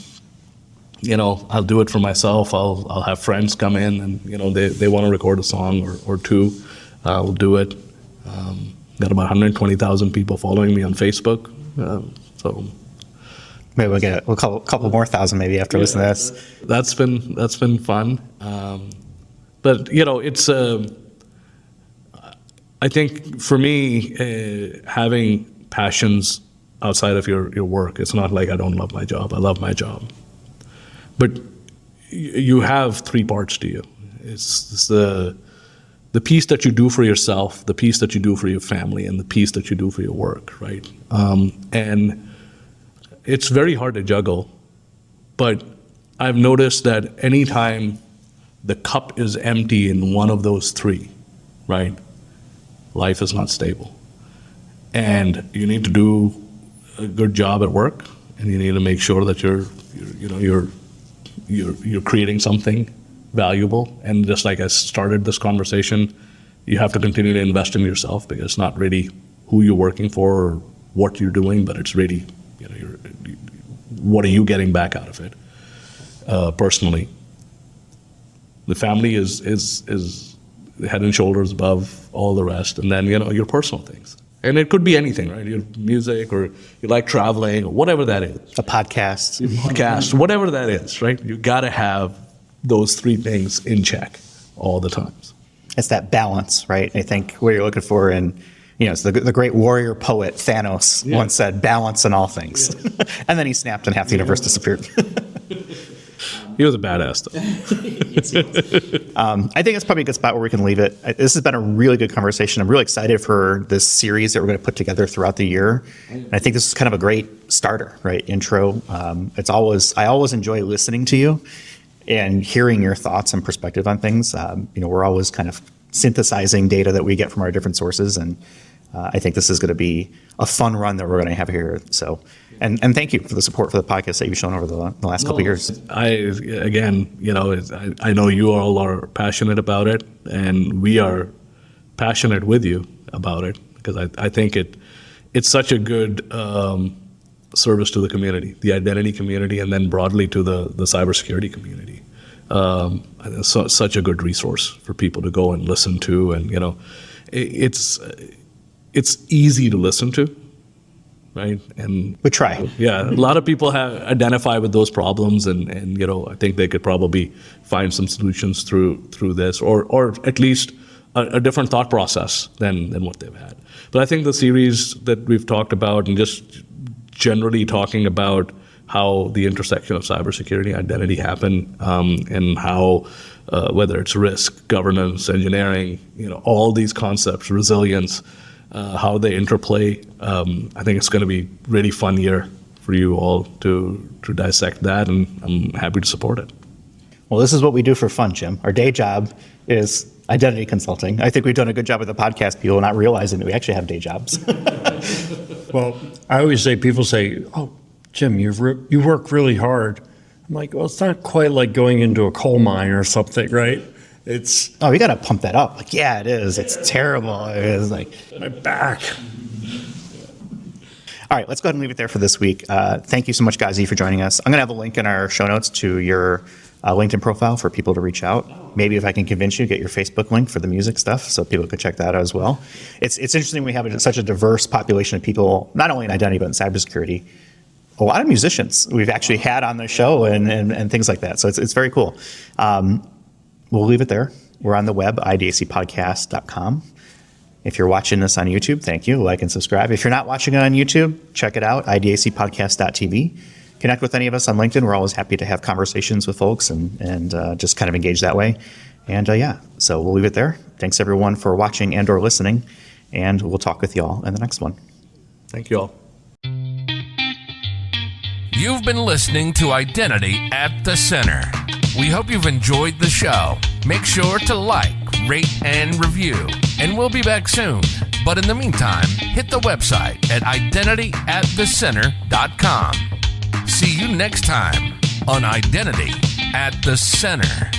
Speaker 1: do it for myself. I'll have friends come in and they want to record a song or two. We'll do it. Got about 120,000 people following me on Facebook. So
Speaker 3: Maybe we'll get a couple more thousand maybe after listening to this.
Speaker 1: that's been fun. But it's I think for me, having passions outside of your work, it's not like I don't love my job. I love my job. But you have three parts to you. It's the piece that you do for yourself, the piece that you do for your family, and the piece that you do for your work, right? And it's very hard to juggle, but I've noticed that anytime the cup is empty in one of those three, right, life is not stable. And you need to do a good job at work, and you need to make sure that you're creating something valuable. And just like I started this conversation, you have to continue to invest in yourself, because it's not really who you're working for or what you're doing, but it's really what are you getting back out of it. Personally, the family is head and shoulders above all the rest, and then your personal things. And it could be anything, right? Your music, or you like traveling, or whatever that is.
Speaker 3: A podcast.
Speaker 1: Whatever that is, right? You got to have those three things in check all the times.
Speaker 3: It's that balance, right? I think what you're looking for it's the great warrior poet Thanos once said, balance in all things. Yeah. And then he snapped and half the universe disappeared.
Speaker 1: He was a badass, though.
Speaker 3: I think it's probably a good spot where we can leave it. This has been a really good conversation. I'm really excited for this series that we're going to put together throughout the year. And I think this is kind of a great starter, right? Intro. I always enjoy listening to you and hearing your thoughts and perspective on things. We're always kind of synthesizing data that we get from our different sources, and I think this is going to be a fun run that we're going to have here. So, and thank you for the support for the podcast that you've shown over the last couple of years.
Speaker 1: I know you all are passionate about it, and we are passionate with you about it, because I think it's such a good service to the community, the identity community, and then broadly to the cybersecurity community. Such a good resource for people to go and listen to, and it's easy to listen to, right? And
Speaker 3: we try.
Speaker 1: Yeah, a lot of people identify with those problems, and I think they could probably find some solutions through this, or at least a different thought process than what they've had. But I think the series that we've talked about, and just generally talking about how the intersection of cybersecurity identity happen, and how whether it's risk, governance, engineering, all these concepts, resilience, how they interplay. I think it's going to be really fun year for you all to dissect that, and I'm happy to support it.
Speaker 3: Well, this is what we do for fun, Jim. Our day job is identity consulting. I think we've done a good job with the podcast, people not realizing that we actually have day jobs.
Speaker 4: Well, I always say, people say, "Oh, Jim, you work really hard." I'm like, well, it's not quite like going into a coal mine or something, right? It's
Speaker 3: we got to pump that up. Like, yeah, it is. It's terrible. It is like
Speaker 4: my back.
Speaker 3: All right, let's go ahead and leave it there for this week. Thank you so much, Ghazi, for joining us. I'm going to have a link in our show notes to your LinkedIn profile for people to reach out. Maybe if I can convince you, get your Facebook link for the music stuff, so people could check that out as well. It's interesting we have such a diverse population of people, not only in identity but in cybersecurity. A lot of musicians we've actually had on the show and things like that. So it's very cool. We'll leave it there. We're on the web, idacpodcast.com. If you're watching this on YouTube, thank you. Like and subscribe. If you're not watching it on YouTube, check it out, idacpodcast.tv. Connect with any of us on LinkedIn. We're always happy to have conversations with folks and just kind of engage that way. And so we'll leave it there. Thanks everyone for watching and or listening. And we'll talk with you all in the next one.
Speaker 1: Thank you all.
Speaker 2: You've been listening to Identity at the Center. We hope you've enjoyed the show. Make sure to like, rate, and review. And we'll be back soon. But in the meantime, hit the website at identityatthecenter.com. See you next time on Identity at the Center.